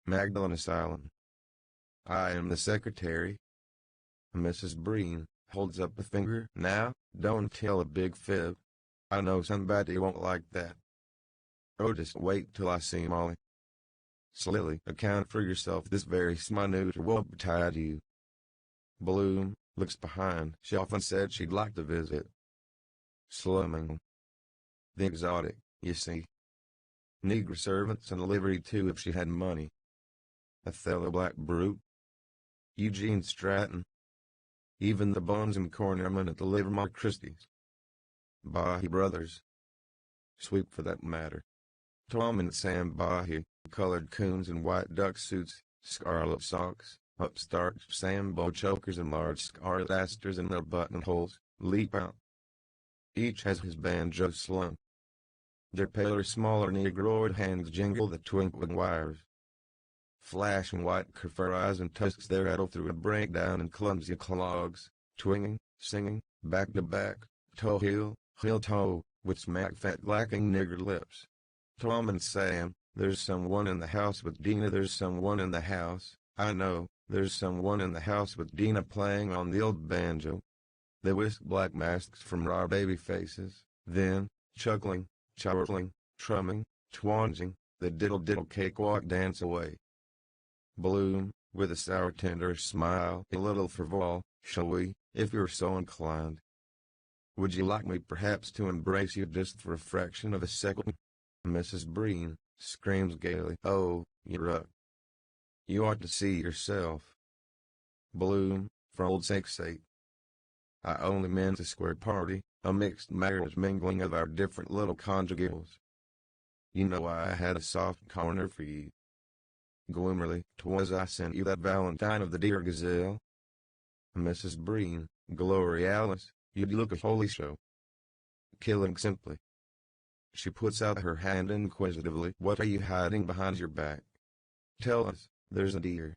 Magdalene Asylum. I am the secretary. Mrs. Breen holds up a finger. Now, don't tell a big fib. I know somebody won't like that. Oh, just wait till I see Molly. Slily, account for yourself. This very minute will betide you. Bloom looks behind. She often said she'd like to visit. Slumming. The exotic, you see. Negro servants and livery too if she had money. Othello Black Brute. Eugene Stratton. Even the Bones and Cornerman at the Livermore Christie's. Bahi Brothers. Sweep for that matter. Tom and Sam Bahi, colored coons in white duck suits, scarlet socks, upstart Sambo chokers and large scarlet asters in their buttonholes, leap out. Each has his banjo slung. Their paler, smaller negroid hands jingle the twinkling wires. Flashing white fur eyes and tusks they rattle through a breakdown in clumsy clogs, twinging, singing, back to back, toe heel toe, with smack fat lacking nigger lips. Tom and Sam, there's someone in the house with Dina. There's someone in the house, I know, there's someone in the house with Dina playing on the old banjo. They whisk black masks from raw baby faces, then, chuckling, chortling, trumming, twanging, the diddle-diddle cakewalk dance away. Bloom, with a sour tender smile, a little frivole, shall we, if you're so inclined? Would you like me perhaps to embrace you just for a fraction of a second? Mrs. Breen screams gaily. Oh, you're up. You ought to see yourself. Bloom, for old sake's sake. I only meant a square party, a mixed marriage mingling of our different little conjugals. You know I had a soft corner for you. Glimmerly, 'twas I sent you that valentine of the dear gazelle. Mrs. Breen, Glory Alice, you'd look a holy show. Killing simply. She puts out her hand inquisitively. What are you hiding behind your back? Tell us, there's a dear.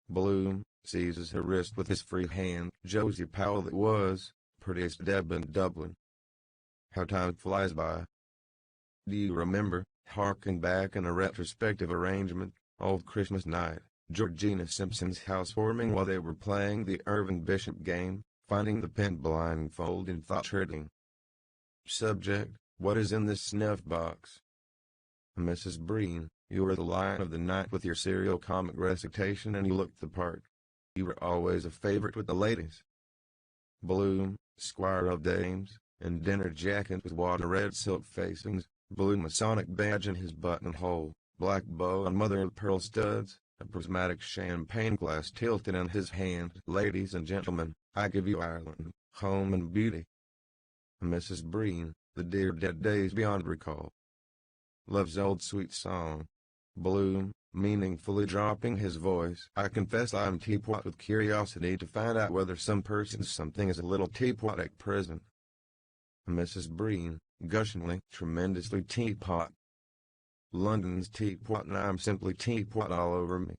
Bloom seizes her wrist with his free hand. Josie Powell that was, prettiest Deb in Dublin. How time flies by. Do you remember, harking back in a retrospective arrangement, old Christmas night, Georgina Simpson's housewarming while they were playing the Irving Bishop game, finding the pen blindfold and thought hurting. Subject, what is in this snuff box? Mrs. Breen, you were the lion of the night with your serial comic recitation and you looked the part. You were always a favorite with the ladies. Bloom, squire of dames, in dinner jacket with water-red silk facings, blue Masonic badge in his buttonhole, black bow and mother-of-pearl studs, a prismatic champagne glass tilted in his hand. Ladies and gentlemen, I give you Ireland, home and beauty. Mrs. Breen, the dear dead days beyond recall. Love's old sweet song. Bloom, meaningfully dropping his voice. I confess I'm teapot with curiosity to find out whether some person's something is a little teapot at present. Mrs. Breen, gushingly, tremendously teapot. London's teapot and I'm simply teapot all over me.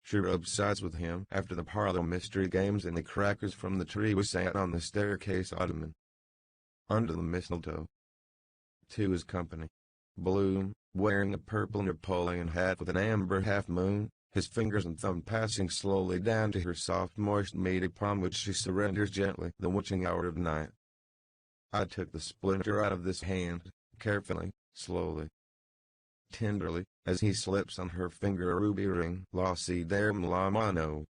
She rubbed sides with him after the parlor mystery games and the crackers from the tree we sat on the staircase ottoman. Under the mistletoe. To his company. Bloom, wearing a purple Napoleon hat with an amber half-moon, his fingers and thumb passing slowly down to her soft moist meaty palm which she surrenders gently the witching hour of night. I took the splinter out of this hand, carefully, slowly. Tenderly, as he slips on her finger a ruby ring. La si there la mano.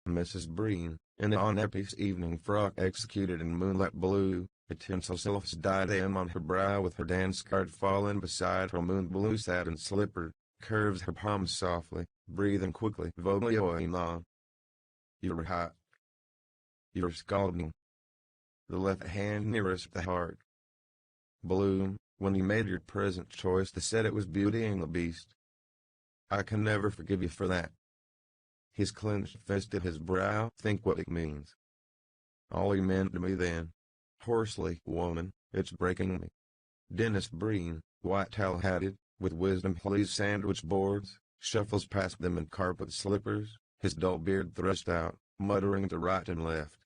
Mrs. Breen, in an on-epice evening frock executed in moonlit blue, a tinsel sylph's diadem on her brow with her dance card fallen beside her moon blue satin slipper, curves her palms softly, breathing quickly. Voglioina. You're hot. You're scalding. The left hand nearest the heart. Bloom, when you made your present choice they said it was Beauty and the Beast. I can never forgive you for that. His clenched fist at his brow. Think what it means. All he meant to me then. Hoarsely, woman, it's breaking me. Dennis Breen, white towel-hatted, with Wisdom Please sandwich boards, shuffles past them in carpet slippers, his dull beard thrust out, muttering to right and left.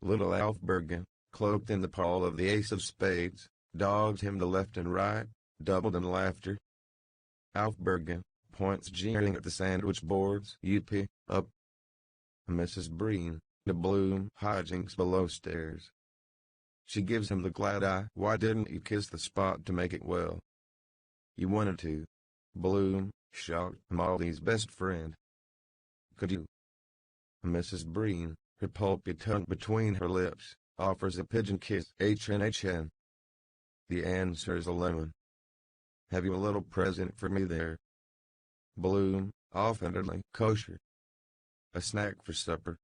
Little Alf Bergen, cloaked in the pall of the ace of spades, dogs him to left and right, doubled in laughter. Alf Bergen points jeering at the sandwich boards. Up. Mrs. Breen, the Bloom hijinks below stairs. She gives him the glad eye. Why didn't you kiss the spot to make it well? You wanted to. Bloom, shocked, Molly's best friend. Could you? Mrs. Breen, her pulpy tongue between her lips, offers a pigeon kiss. HNHN. The answer is a lemon. Have you a little present for me there? Bloom, offhandedly kosher. A snack for supper.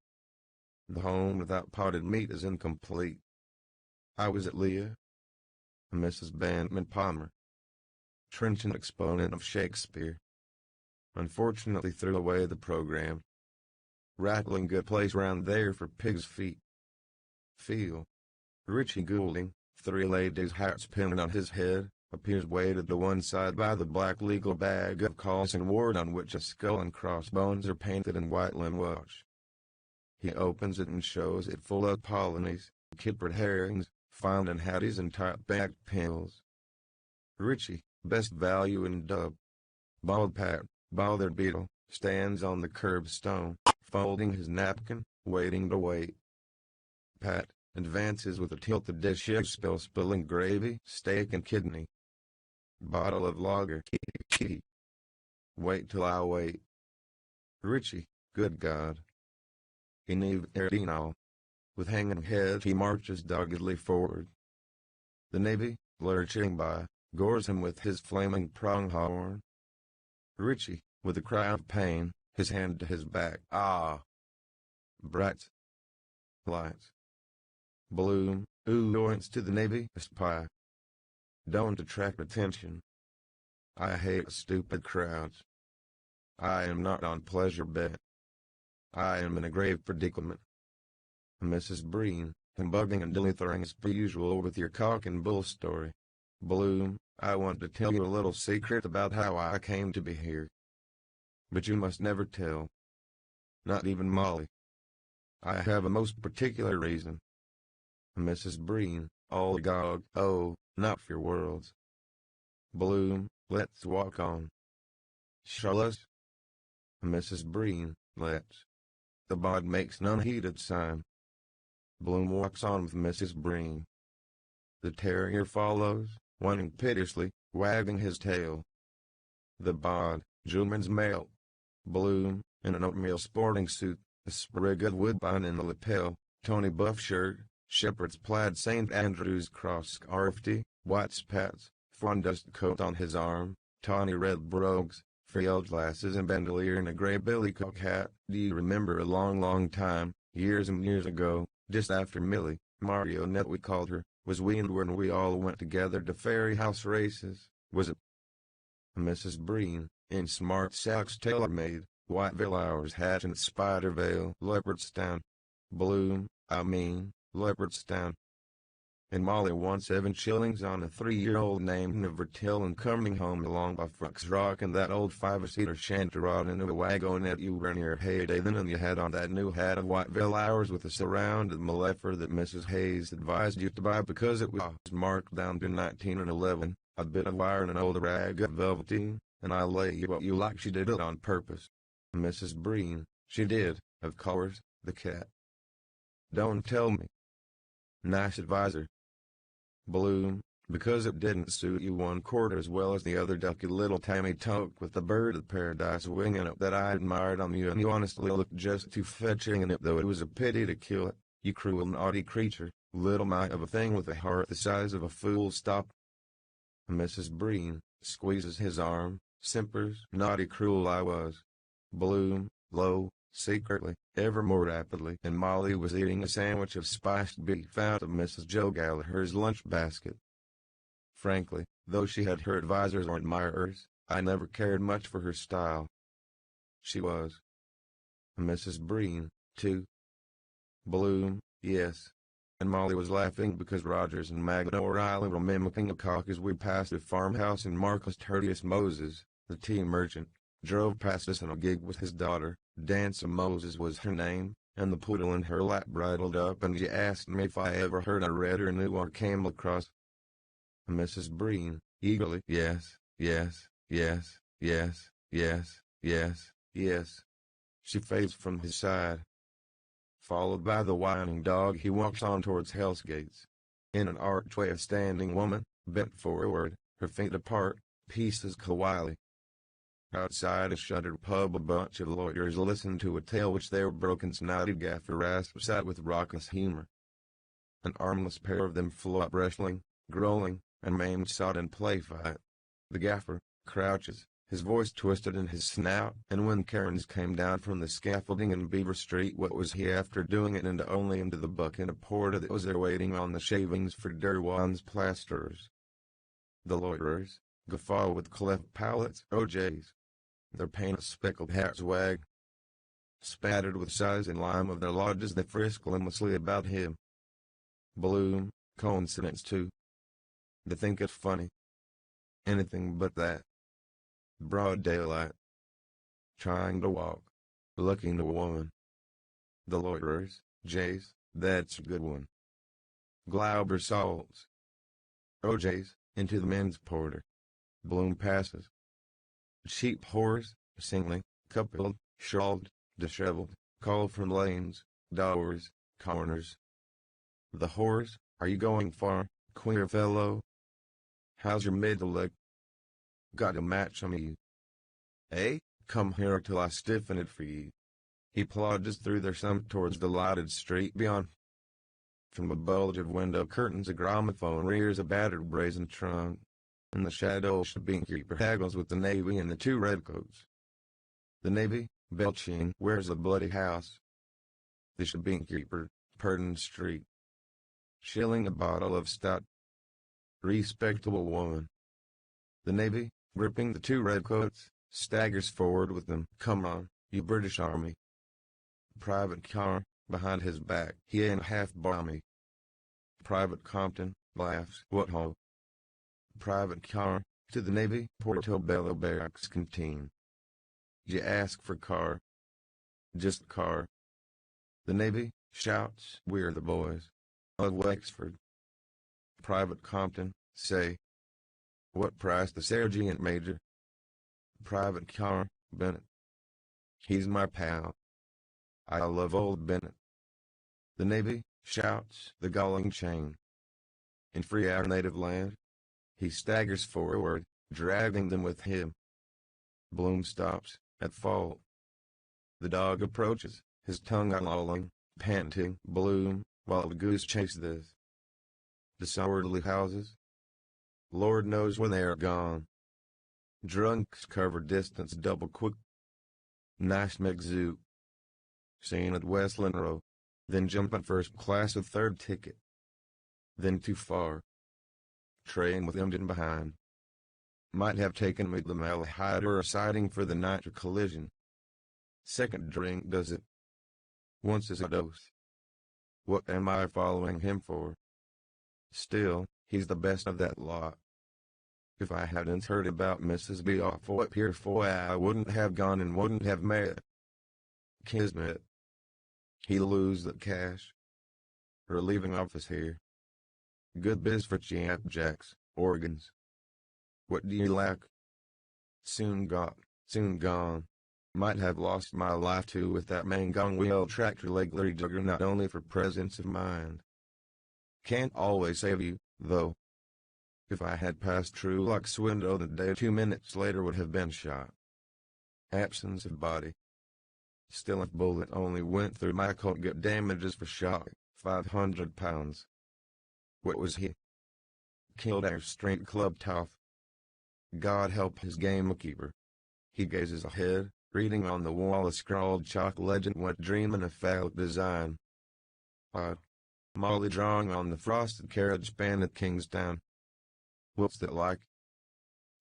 The home without potted meat is incomplete. I was at Leah. Mrs. Bandman Palmer, trenchant exponent of Shakespeare, unfortunately threw away the program. Rattling good place round there for pig's feet. Feel. Richie Goulding, 3 ladies' hats pinned on his head, appears weighted to one side by the black legal bag of Colson ward on which a skull and crossbones are painted in white linen wash. He opens it and shows it full of polonies, kippered herrings, fondant hatties and tight-backed pills. Richie, best value in dub. Bald Pat, bothered beetle, stands on the curbstone, folding his napkin, waiting to wait. Pat advances with a tilted dish of spilling gravy, steak and kidney. Bottle of lager. Wait till I wait. Richie, good God. Ineve Erdinal. With hanging head he marches doggedly forward. The Navy, lurching by, gores him with his flaming pronghorn. Richie, with a cry of pain, his hand to his back. Ah! Bright lights. Bloom, points to the Navy, spy. Don't attract attention. I hate stupid crowds. I am not on pleasure bed. I am in a grave predicament. Mrs. Breen, humbugging and dilly-throwing as per usual with your cock and bull story. Bloom, I want to tell you a little secret about how I came to be here. But you must never tell. Not even Molly. I have a most particular reason. Mrs. Breen, all agog. Oh, not for worlds. Bloom, let's walk on. Shall us? Mrs. Breen, let's. The bod makes an unheeded sign. Bloom walks on with Mrs. Breen. The terrier follows, whining piteously, wagging his tail. The bod, Juman's male. Bloom, in an oatmeal sporting suit, a sprig of woodbine in the lapel, Tony buff shirt, shepherd's plaid St. Andrew's cross scarf, white spats, fawn dust coat on his arm, tawny red brogues, field glasses and bandolier and a grey billycock hat. Do you remember a long time, years and years ago, just after Millie, Marionette we called her, was weaned when we all went together to Fairy House races, was it? Mrs. Breen, in smart socks tailor-made, white velours hat and spider veil, Leopardstown. Bloom, I mean, Leopardstown. And Molly won 7 shillings on a 3-year-old named Nevertill and coming home along by Fox Rock and that old 5-seater shanty-rod into a wagonette. You were in your heyday then, and you had on that new hat of white velours with a surrounded malefer that Mrs. Hayes advised you to buy because it was marked down to 1911, a bit of wire and an old rag of velveteen, and I lay you like she did it on purpose. Mrs. Breen, she did, of course, the cat. Don't tell me. Nice advisor. Bloom, because it didn't suit you 1/4 as well as the other ducky little Tammy toque with the bird of paradise wing in it that I admired on you, and you honestly looked just too fetching in it, though it was a pity to kill it, you cruel naughty creature, little mite of a thing with a heart the size of a full stop. Mrs. Breen, squeezes his arm, simpers, naughty cruel I was. Bloom, low, secretly, ever more rapidly, and Molly was eating a sandwich of spiced beef out of Mrs. Joe Gallagher's lunch basket. Frankly, though she had her advisers or admirers, I never cared much for her style. She was. Mrs. Breen, too. Bloom, yes. and Molly was laughing because Rogers and Magna O'Reilly were mimicking a cock as we passed a farmhouse, and Marcus Tertius Moses, the tea merchant, drove past us in a gig with his daughter. Dancer Moses was her name, and the poodle in her lap bridled up, and she asked me if I ever heard or read or knew or came across Mrs. Breen, eagerly. Yes, yes, yes, yes, yes, yes, yes. She fades from his side. Followed by the whining dog, he walks on towards Hell's Gates. In an archway, a standing woman, bent forward, her feet apart, pieces kawili. Outside a shuttered pub, a bunch of lawyers listen to a tale which their broken-snouted gaffer rasps out with raucous humor. An armless pair of them flop wrestling, growling, and maimed sodden play fight. The gaffer crouches, his voice twisted in his snout, and when Cairns came down from the scaffolding in Beaver Street, what was he after doing it into the bucket of porter that was there waiting on the shavings for Derwan's plasterers? The lawyerers guffaw with cleft palates. OJs. Their painted speckled hats wag. Spattered with size and lime of their lodges, they frisk limblessly about him. Bloom, coincidence too. They think it funny. Anything but that. Broad daylight. Trying to walk. Looking to a woman. The lawyerers, Jays, that's a good one. Glauber salts. OJs, into the men's porter. Bloom passes. Cheap whores, singly, coupled, shawled, disheveled, call from lanes, doors, corners. The whores, are you going far, queer fellow? How's your middle leg? Got a match on you. Eh? Come here till I stiffen it for ye. He plods through their sump towards the lighted street beyond. From a bulge of window curtains a gramophone rears a battered brazen trunk. In the shadow, shebeen-keeper haggles with the Navy and the two redcoats. The Navy, belching, wears a bloody house. The shebeen-keeper, Purdon Street. Shilling a bottle of stout. Respectable woman. The Navy, gripping the two redcoats, staggers forward with them. Come on, you British Army. Private car, behind his back, he ain't half balmy. Private Compton, laughs. What ho? Private car, to the Navy, Portobello Barracks Canteen. You ask for car. Just car. The Navy, shouts. We're the boys. Of Wexford. Private Compton, say. What price the sergeant major? Private car, Bennett. He's my pal. I love old Bennett. The Navy, shouts. The galling chain. In free our native land. He staggers forward, dragging them with him. Bloom stops, at fault. The dog approaches, his tongue lolling, panting. Bloom, wild goose chase this. Disorderly houses. Lord knows when they are gone. Drunks cover distance double quick. Nice McZoo. Seen at Westland Row. Then jump on first class with third ticket. Then too far. Train with engine behind. Might have taken me to the Malahide or a siding for the night collision. Second drink does it. Once is a dose. What am I following him for? Still, he's the best of that lot. If I hadn't heard about Mrs. B off up here for I wouldn't have gone and wouldn't have met. Kismet. He'll lose the cash. Her leaving office here. Good biz for Jacks, organs. What do you lack? Soon got, soon gone. Might have lost my life too with that Mangong wheel tractor leg jugger, not only for presence of mind. Can't always save you, though. If I had passed Truelock's window the day 2 minutes later would have been shot. Absence of body. Still if bullet only went through my coat, get damages for shock, 500 pounds. What was he? Killed our street club tough. God help his gamekeeper. He gazes ahead, reading on the wall a scrawled chalk legend, went dreaming of phallic design. Odd. Molly drawing on the frosted carriage span at Kingstown. What's that like?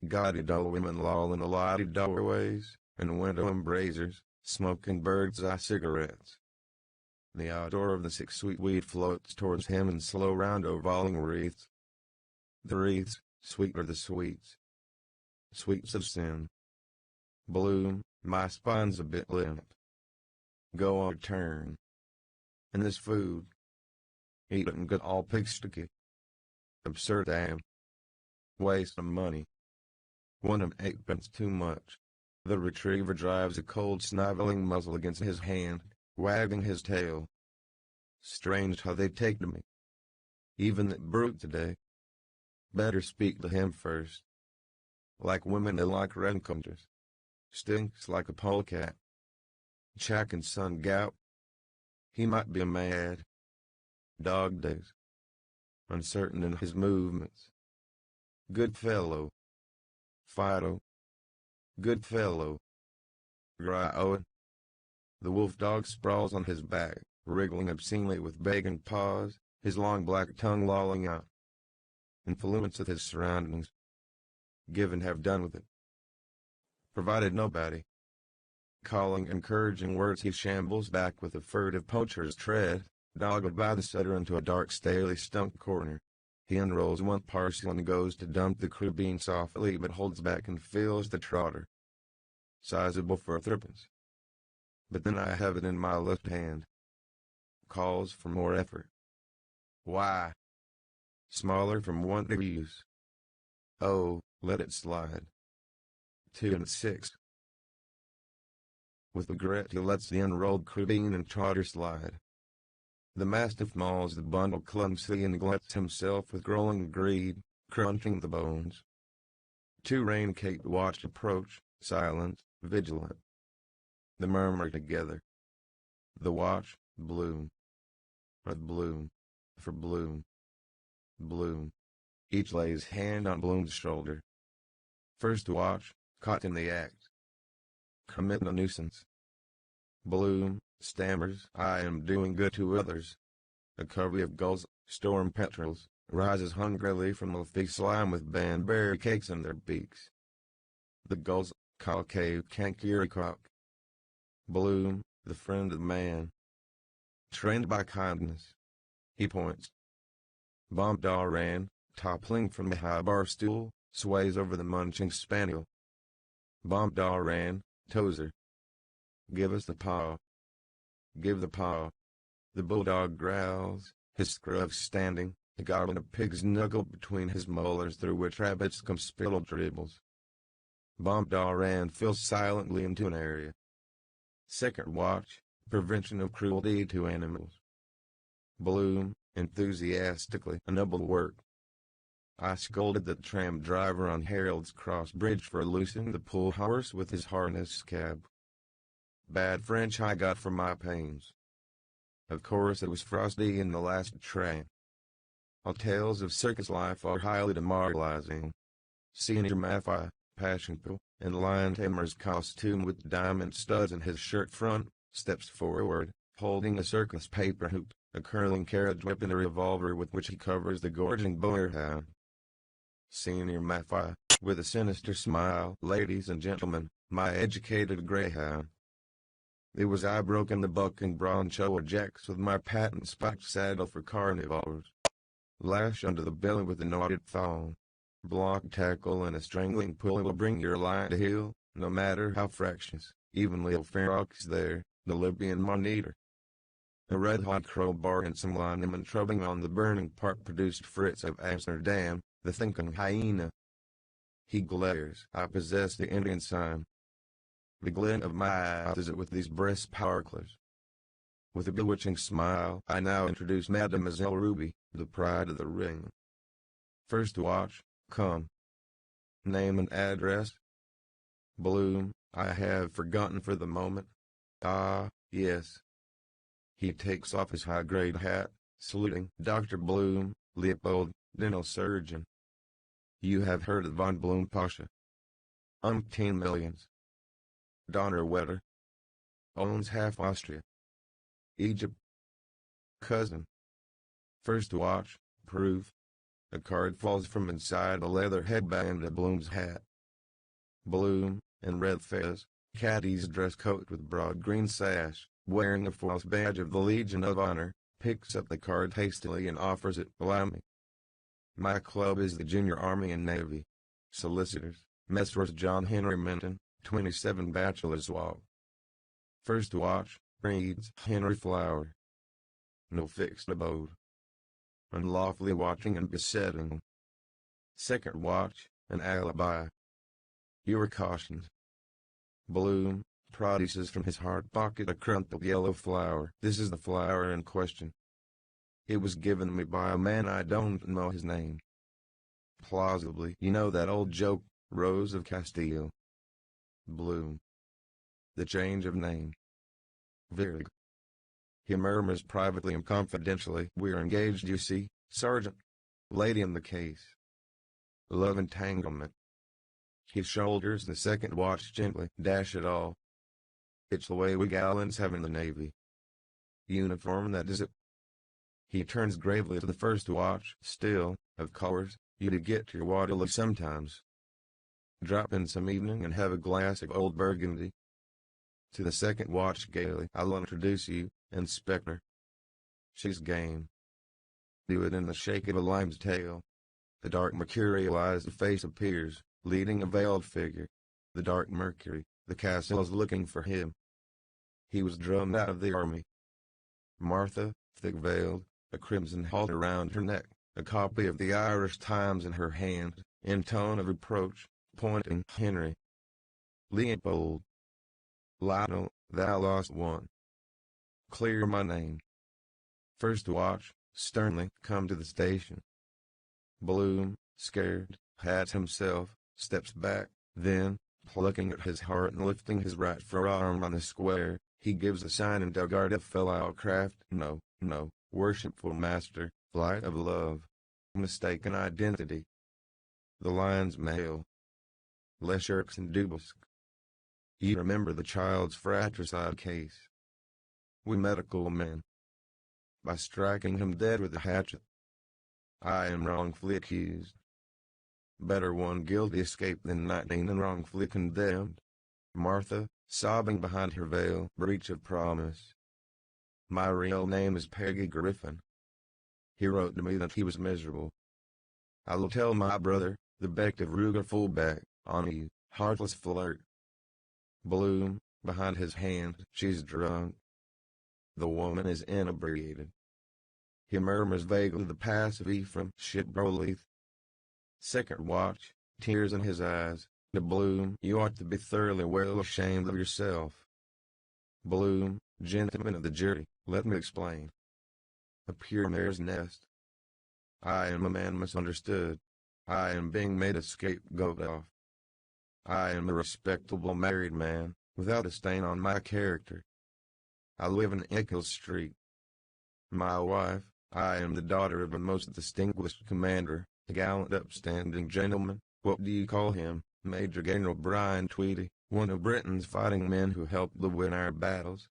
Gaudy dull women loll in the lighted doorways, and window embrasures, smoking bird's eye cigarettes. The odor of the sick sweet weed floats towards him in slow round ovaling wreaths. The wreaths, sweet are the sweets. Sweets of sin. Bloom, my spine's a bit limp. Go on turn. And this food. Eat it and get all pig sticky. Absurd damn. Waste of money. 1 and 8 pence too much. The retriever drives a cold sniveling muzzle against his hand, wagging his tail. Strange how they take to me. Even that brute today. Better speak to him first. Like women they like renconters. Stinks like a polecat. Jack and son gout. He might be a mad dog days. Uncertain in his movements. Good fellow. Fido. Good fellow. Gry Owen. The wolf dog sprawls on his back, wriggling obscenely with begging paws, his long black tongue lolling out. Influence of his surroundings. Give and have done with it. Provided nobody. Calling encouraging words, he shambles back with a furtive poacher's tread, dogged by the setter into a dark staley stump corner. He unrolls one parcel and goes to dump the crew bean softly, but holds back and feels the trotter. Sizable for a threepence. But then I have it in my left hand. Calls for more effort. Why? Smaller from want of use. Oh, let it slide. 2 and 6. With regret he lets the unrolled crew bean and trotter slide. The mastiff mauls the bundle clumsily and gluts himself with growing greed, crunching the bones. 2 rain-caked watch approach, silent, vigilant. They murmur together. The watch, Bloom. Or Bloom. For Bloom. Bloom. Each lays hand on Bloom's shoulder. First watch, caught in the act. Commit a nuisance. Bloom stammers, I am doing good to others. A covey of gulls, storm petrels, rises hungrily from the thick slime with banberry cakes in their beaks. The gulls, concave kankirikok. Bloom, the friend of man. Trained by kindness. He points. Bombdar ran, toppling from a high bar stool, sways over the munching spaniel. Bombdar ran, Tozer. Give us the paw. Give the paw. The bulldog growls, his scruff standing, a goblin of pigs nuggled between his molars through which rabbits come spittle dribbles. Bombdar ran fills silently into an area. Second watch, prevention of cruelty to animals. Bloom, enthusiastically, a noble work. I scolded the tram driver on Harold's Cross Bridge for loosing the pull horse with his harness cab. Bad French I got for my pains. Of course it was frosty in the last train. All tales of circus life are highly demoralizing. Senior Maffei, Passionful, in lion tamer's costume with diamond studs in his shirt front, steps forward, holding a circus paper hoop, a curling carriage whip and a revolver with which he covers the gorging boarhound. Senior Maffei, with a sinister smile, ladies and gentlemen, my educated greyhound. It was I broken the buck and broncho jacks with my patent spiked saddle for carnivores. Lash under the belly with a knotted thong. Block tackle and a strangling pulley will bring your line to heel, no matter how fractious, even Lil Ferox there, the Libyan man-eater. A red-hot crowbar and some linemen trubbing on the burning part produced Fritz of Amsterdam, the thinking hyena. He glares. I possess the Indian sign. The glint of my eyes is it with these breast sparklers. With a bewitching smile, I now introduce Mademoiselle Ruby, the pride of the ring. First watch, come. Name and address? Bloom, I have forgotten for the moment. Ah, yes. He takes off his high-grade hat, saluting Dr. Bloom, Leopold, dental surgeon. You have heard of von Bloom Pasha. Umpteen millions. Donnerwetter. Owns half Austria. Egypt. Cousin. First watch, proof. A card falls from inside a leather headband of Bloom's hat. Bloom, in red fez, caddy's dress coat with broad green sash, wearing a false badge of the Legion of Honor, picks up the card hastily and offers it. Allow me. My club is the Junior Army and Navy. Solicitors, Messrs. John Henry Minton, 27 Bachelor's Walk. First watch, reads Henry Flower. No fixed abode. Unlawfully watching and besetting. Second watch, an alibi. You are cautioned. Bloom produces from his hard pocket a crumpled yellow flower. This is the flower in question. It was given me by a man I don't know his name. Plausibly, you know that old joke, Rose of Castile. Bloom. The change of name. Very. He murmurs privately and confidentially. We're engaged, you see, Sergeant. Lady in the case. Love entanglement. He shoulders the second watch gently. Dash it all. It's the way we gallants have in the Navy. Uniform, that is it. He turns gravely to the first watch. Still, of course, you do get your Waterloo sometimes. Drop in some evening and have a glass of old Burgundy. To the second watch gaily. I'll introduce you, Inspector. She's game. Do it in the shake of a lime's tail. The dark mercurialized face appears, leading a veiled figure. The dark Mercury, the castle is looking for him. He was drummed out of the army. Martha, thick-veiled, a crimson halter around her neck, a copy of the Irish Times in her hand, in tone of reproach, pointing Henry. Leopold. Lionel, thou lost one. Clear my name. First watch, sternly, come to the station. Bloom, scared, hats himself, steps back, then, plucking at his heart and lifting his right forearm on the square, he gives a sign in Delgarda fellow craft. No, no, worshipful master, light of love. Mistaken identity. The lion's male. Lecherks and Dubosc. You remember the child's fratricide case. We medical men. By striking him dead with a hatchet. I am wrongfully accused. Better one guilty escape than 19 and wrongfully condemned. Martha, sobbing behind her veil. Breach of promise. My real name is Peggy Griffin. He wrote to me that he was miserable. I will tell my brother, the Beck of Ruger fullback, on you, heartless flirt. Bloom, behind his hand. She's drunk. The woman is inebriated. He murmurs vaguely the passive Ephraim Shipbrolith. Second watch, tears in his eyes. To Bloom, you ought to be thoroughly well ashamed of yourself. Bloom, gentlemen of the jury, let me explain. A pure mare's nest. I am a man misunderstood. I am being made a scapegoat of. I am a respectable married man, without a stain on my character. I live in Eccles Street. My wife, I am the daughter of a most distinguished commander, a gallant upstanding gentleman. What do you call him? Major General Brian Tweedy, one of Britain's fighting men who helped to win our battles.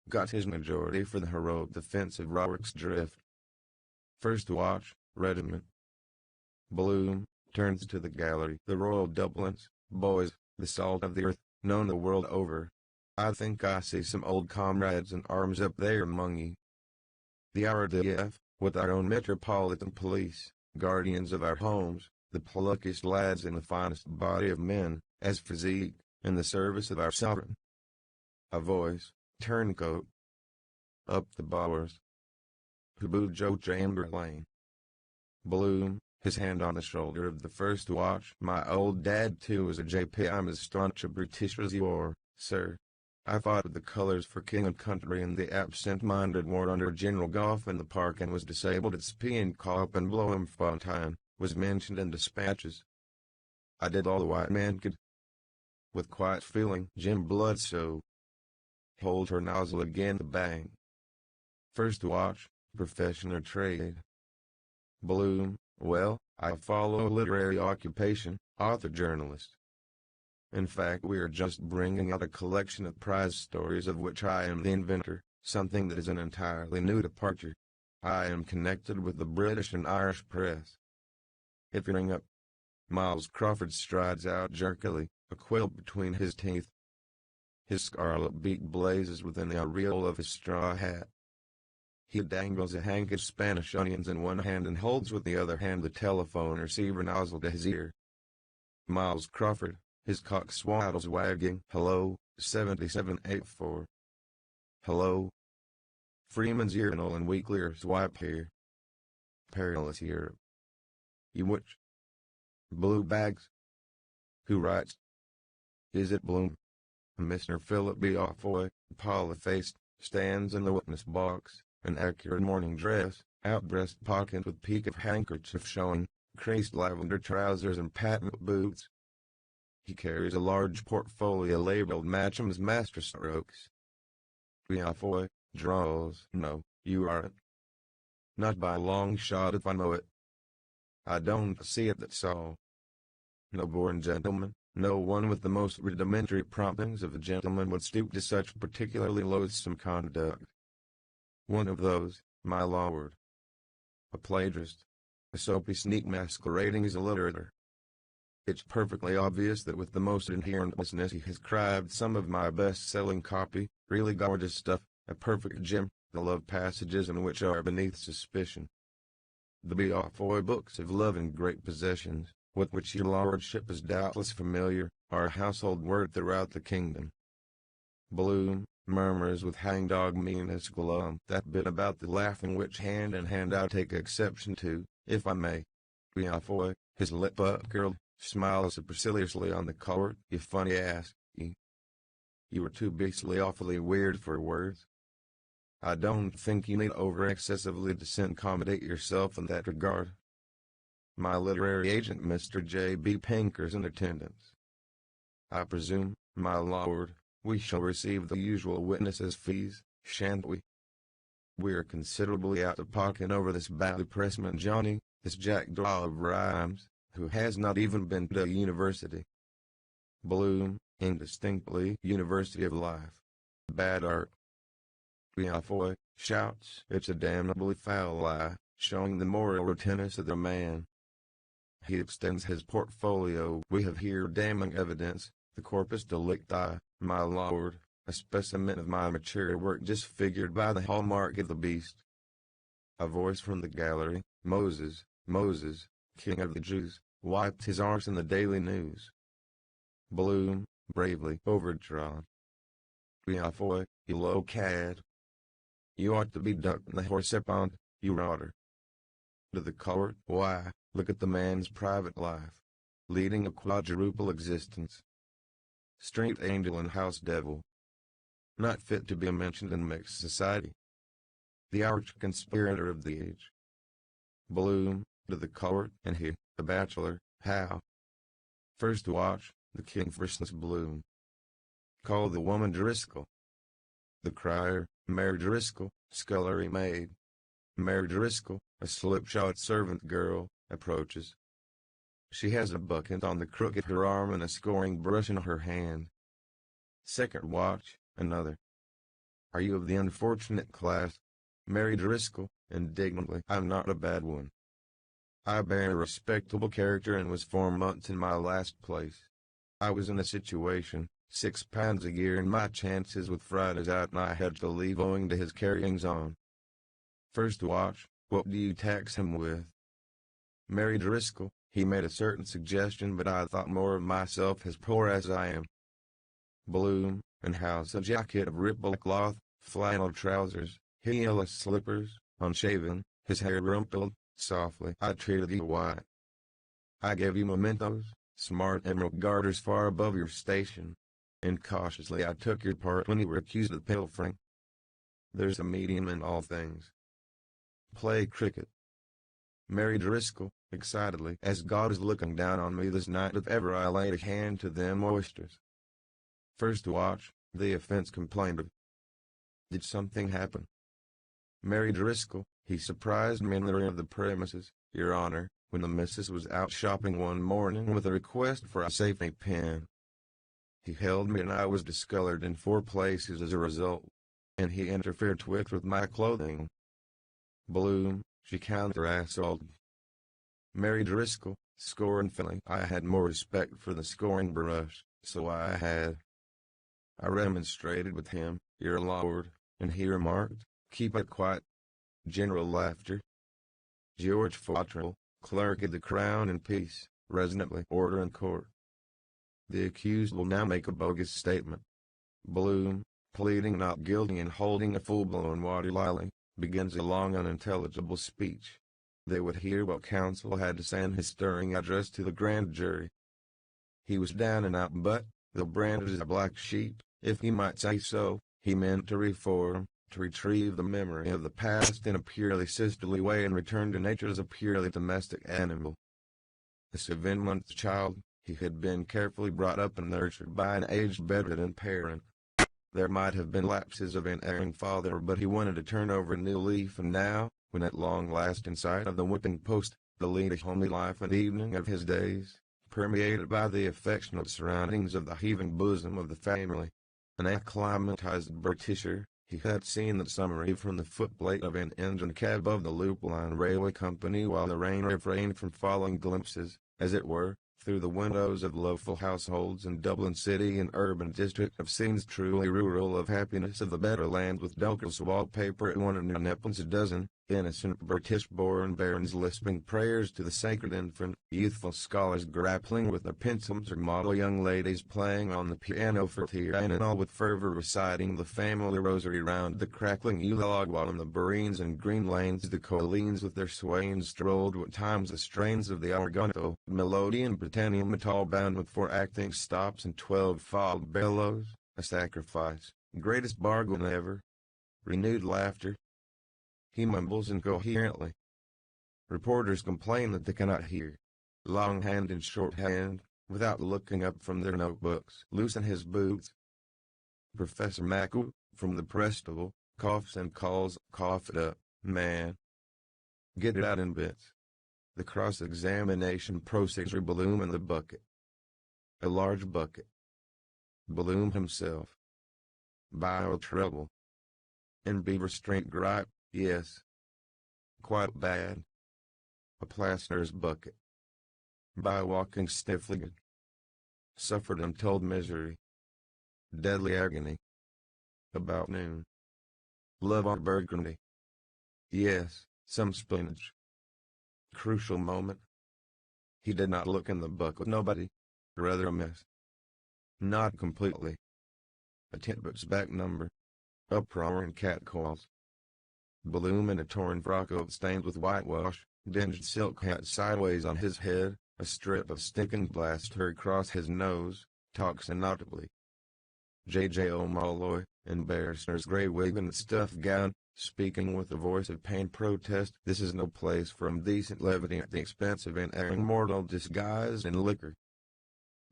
Got his majority for the heroic defense of Rorke's Drift. First watch, regiment. Bloom turns to the gallery. The Royal Dublins, boys, the salt of the earth, known the world over. I think I see some old comrades in arms up there among you. The RDF, with our own metropolitan police, guardians of our homes, the pluckiest lads in the finest body of men, as physique, in the service of our sovereign. A voice, turncoat. Up the Bowers. Hubu Joe Chamberlain. Bloom, his hand on the shoulder of the first watch. My old dad too was a JP. I'm as staunch a Britisher as you are, sir. I fought with the colors for king and country in the absent-minded war under General Gough in the park and was disabled at Speenkop and Bloemfontein, was mentioned in dispatches. I did all the white man could. With quiet feeling, Jim Bludso. Hold her nozzle again to bang. First watch, profession or trade. Bloom, well, I follow a literary occupation, author-journalist. In fact, we are just bringing out a collection of prize stories of which I am the inventor, something that is an entirely new departure. I am connected with the British and Irish press. If you ring up. Miles Crawford strides out jerkily, a quill between his teeth. His scarlet beak blazes within the aureole of his straw hat. He dangles a hank of Spanish onions in one hand and holds with the other hand the telephone receiver nozzle to his ear. Miles Crawford, his cock swaddles wagging. Hello, 7784. Hello. Freeman's urinal and weeklier swipe here. Perilous Europe. You which? Blue bags. Who writes? Is it Bloom? Mr. Philip B. Offoy, poly-faced, stands in the witness box, an accurate morning dress, out-breast pocket with peak of handkerchief showing, creased lavender trousers and patent boots. He carries a large portfolio labeled Matcham's Masterstrokes. B. Offoy, draws. No, you aren't. Not by a long shot if I know it. I don't see it, that's all. No born gentleman, no one with the most rudimentary promptings of a gentleman would stoop to such particularly loathsome conduct. One of those, my lord. A plagiarist. A soapy sneak masquerading as a literator. It's perfectly obvious that with the most inherent business he has crabbed some of my best-selling copy, really gorgeous stuff, a perfect gem, the love passages in which are beneath suspicion. The B. Offoy books of love and great possessions, with which your lordship is doubtless familiar, are a household word throughout the kingdom. Bloom murmurs with hangdog meanness glum that bit about the laughing which hand in hand I take exception to, if I may. B. Offoy, his lip up-curled, smiles superciliously on the court. You funny ass, you are too beastly awfully weird for words. I don't think you need over-excessively disaccommodate yourself in that regard. My literary agent Mr. J.B. Pinker's in attendance. I presume, my lord, we shall receive the usual witnesses' fees, shan't we? We're considerably out of pocket over this badly pressman Johnny, this jackdaw of rhymes, who has not even been to a university. Bloom, indistinctly, University of Life. Bad art. B. Offoy shouts, it's a damnably foul lie, showing the moral rottenness of the man. He extends his portfolio. We have here damning evidence, the corpus delicti, my lord, a specimen of my mature work disfigured by the hallmark of the beast. A voice from the gallery, Moses, Moses, King of the Jews, wiped his arse in the Daily News. Bloom, bravely overdrawn. B. Offoy, you low cad. You ought to be ducked in the horse pond, you rotter. To the court, why, look at the man's private life. Leading a quadruple existence. Street angel and house devil. Not fit to be mentioned in mixed society. The arch-conspirator of the age. Bloom, to the court, and he, a bachelor, how? First watch, the king versus Bloom. Call the woman Driscoll. The crier, Mary Driscoll, scullery maid. Mary Driscoll, a slipshod servant girl, approaches. She has a bucket on the crook of her arm and a scoring brush in her hand. Second watch, another. Are you of the unfortunate class? Mary Driscoll, indignantly. I'm not a bad one. I bear a respectable character and was 4 months in my last place. I was in a situation, £6 a year and my chances with Fridays out and I had to leave owing to his carryings on. First watch, what do you tax him with? Mary Driscoll, he made a certain suggestion but I thought more of myself as poor as I am. Bloom, and how's a jacket of ripple cloth, flannel trousers, heelless slippers, unshaven, his hair rumpled, softly. I treated you white. I gave you mementos, smart emerald garters far above your station. Incautiously I took your part when you were accused of pilfering. There's a medium in all things. Play cricket. Mary Driscoll, excitedly, as God is looking down on me this night if ever I laid a hand to them oysters. First watch, the offense complained of. Did something happen? Mary Driscoll, he surprised me in the rear of the premises, Your Honor, when the missus was out shopping one morning with a request for a safety pin. He held me and I was discolored in 4 places as a result, and he interfered with my clothing. Bloom, she counter-assaulted. Mary Driscoll, scornfully. I had more respect for the scoring brush, so I had. I remonstrated with him, "Your lord," and he remarked, "Keep it quiet." General laughter. George Fautrell, Clerk of the Crown and Peace, resonantly order in court. The accused will now make a bogus statement. Bloom, pleading not guilty and holding a full-blown water lily, begins a long unintelligible speech. They would hear what counsel had to say in his stirring address to the grand jury. He was down and out but, though branded as a black sheep, if he might say so, he meant to reform, to retrieve the memory of the past in a purely sisterly way and return to nature as a purely domestic animal. A 7-month child, he had been carefully brought up and nurtured by an aged bedridden parent. There might have been lapses of an erring father, but he wanted to turn over a new leaf, and now, when at long last in sight of the whipping post, the lead homely life and evening of his days, permeated by the affectionate surroundings of the heaving bosom of the family, an acclimatized Britisher, he had seen the summary from the footplate of an engine cab of the Loop Line Railway Company while the rain refrained from falling glimpses, as it were, through the windows of loveful households in Dublin city and urban district of scenes truly rural of happiness of the better land with Douglas wallpaper at 1 and nipples a dozen, innocent British-born barons lisping prayers to the sacred infant, youthful scholars grappling with their pencils or model young ladies playing on the piano forte and all with fervor reciting the family rosary round the crackling Yule log while in the Bereans and Green Lanes the Colleens with their swains strolled what times the strains of the Argonto melody and Britannia metal bound with 4 acting stops and 12 filed bellows, a sacrifice, greatest bargain ever. Renewed laughter. He mumbles incoherently. Reporters complain that they cannot hear. Longhand and shorthand, without looking up from their notebooks, loosen his boots. Professor Macku, from the Prestival, coughs and calls, "Cough it up, man. Get it out in bits." The cross-examination proceeds. Bloom in the bucket. A large bucket. Bloom himself. Bile trouble. And beaver straight gripe, yes. Quite bad. A plasterer's bucket. By walking stiff-legged. Suffered untold misery. Deadly agony. About noon. Love on burgundy. Yes, some spinach. Crucial moment. He did not look in the bucket. Nobody. Rather a mess. Not completely. A Titbot's back number. Uproar and catcalls. Bloom in a torn frock coat stained with whitewash, dinged silk hat sideways on his head, a strip of stinking plaster across his nose, talks inaudibly. J.J. O'Malley, in barrister's grey wig and stuff gown, speaking with a voice of pained protest. This is no place for indecent levity at the expense of an erring mortal disguised in liquor.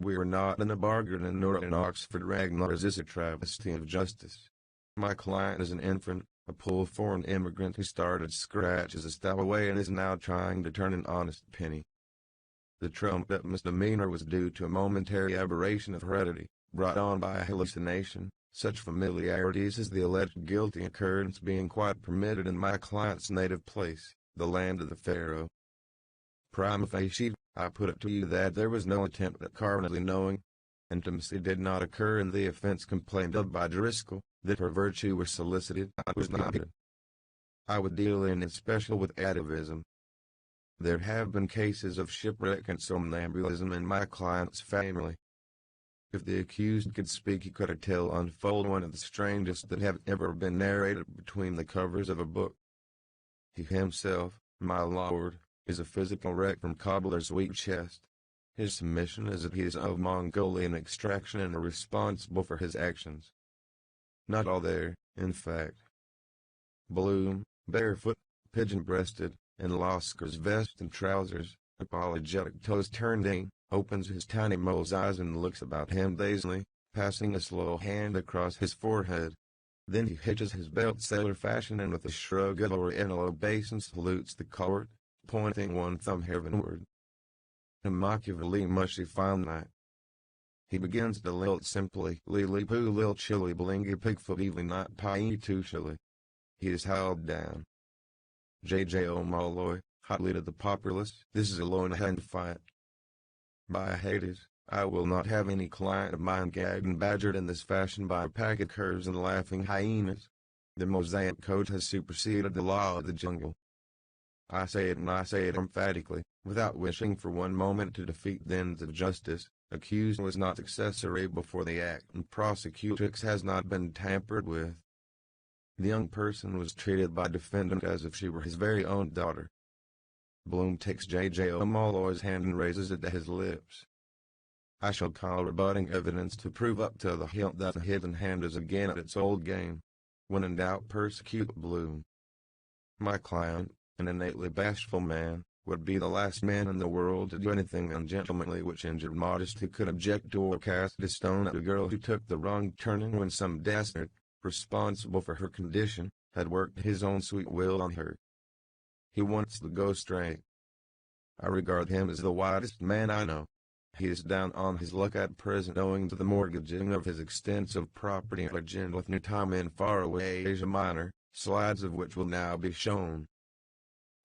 We are not in a bargain nor in Oxford Ragnar. Is this a travesty of justice? My client is an infant, a poor foreign immigrant who started scratch as a stowaway and is now trying to turn an honest penny. The trumped-up misdemeanor was due to a momentary aberration of heredity, brought on by a hallucination, such familiarities as the alleged guilty occurrence being quite permitted in my client's native place, the land of the Pharaoh. Prima facie, I put it to you that there was no attempt at carnally knowing. Intimacy did not occur in the offense complained of by Driscoll, that her virtue was solicited. I was not. I would deal in especial with atavism. There have been cases of shipwreck and somnambulism in my client's family. If the accused could speak, he could tell unfold one of the strangest that have ever been narrated between the covers of a book. He himself, my lord, is a physical wreck from cobbler's weak chest. His submission is that he is of Mongolian extraction and responsible for his actions. Not all there, in fact. Bloom, barefoot, pigeon-breasted, in Lasker's vest and trousers, apologetic toes turned in, opens his tiny mole's eyes and looks about him dazedly, passing a slow hand across his forehead. Then he hitches his belt sailor fashion and with a shrug of oriental obeisance salutes the court, pointing one thumb heavenward. A Machiavelli mushy fine night. He begins to lilt simply, lily poo lil chilly blingy pigfoot evenly not pie too chilly. He is howled down. J.J. O'Malley, hotly to the populace, this is a lone hand fight. By Hades, I will not have any client of mine gagged and badgered in this fashion by a pack of curs and laughing hyenas. The Mosaic Code has superseded the law of the jungle. I say it, and I say it emphatically, without wishing for one moment to defeat the ends of justice. Accused was not accessory before the act, and prosecutrix has not been tampered with. The young person was treated by defendant as if she were his very own daughter. Bloom takes J.J. O'Malloy's hand and raises it to his lips. I shall call rebutting evidence to prove up to the hilt that the hidden hand is again at its old game. When in doubt, persecute Bloom. My client, an innately bashful man, would be the last man in the world to do anything ungentlemanly which injured modesty, could object to or cast a stone at a girl who took the wrong turning when some dastard, responsible for her condition, had worked his own sweet will on her. He wants to go straight. I regard him as the wisest man I know. He is down on his luck at present owing to the mortgaging of his extensive property at Gentleton New Time in faraway Asia Minor, slides of which will now be shown.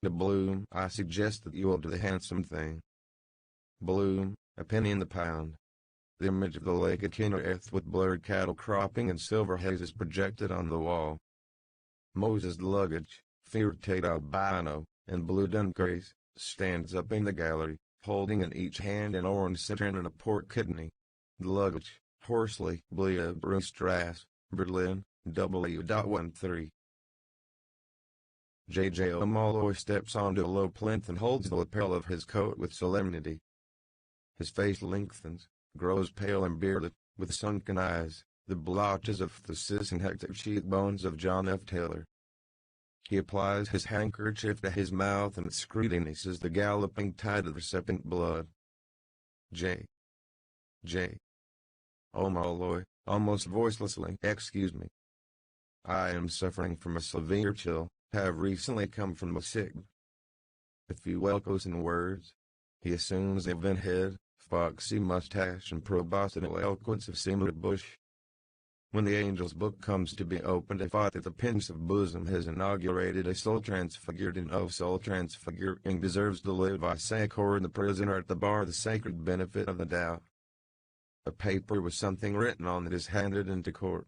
To Bloom, I suggest that you will do the handsome thing. Bloom, a penny in the pound. The image of the lake at Kinnereth with blurred cattle cropping and silver hazes projected on the wall. Moses' luggage, Fiat albino, and blue Dungarees, stands up in the gallery, holding in each hand an orange citron and a pork kidney. The luggage, Horsley, Blia Brustrasse, Berlin, W.13. J.J. O'Malloy steps onto a low plinth and holds the lapel of his coat with solemnity. His face lengthens, grows pale and bearded, with sunken eyes, the blotches of phthisis and hectic cheekbones of John F. Taylor. He applies his handkerchief to his mouth and scrutinises the galloping tide of recipient blood. J. O'Malloy, almost voicelessly, excuse me. I am suffering from a severe chill, have recently come from the sick. A few welcoming words. He assumes a bent head, foxy mustache and proboscidal eloquence of Seymour Bush. When the angel's book comes to be opened, I thought that the pensive bosom has inaugurated a soul transfigured, and of soul transfiguring deserves to live. I say, accord the prisoner at the bar the sacred benefit of the doubt. A paper with something written on it is handed into court.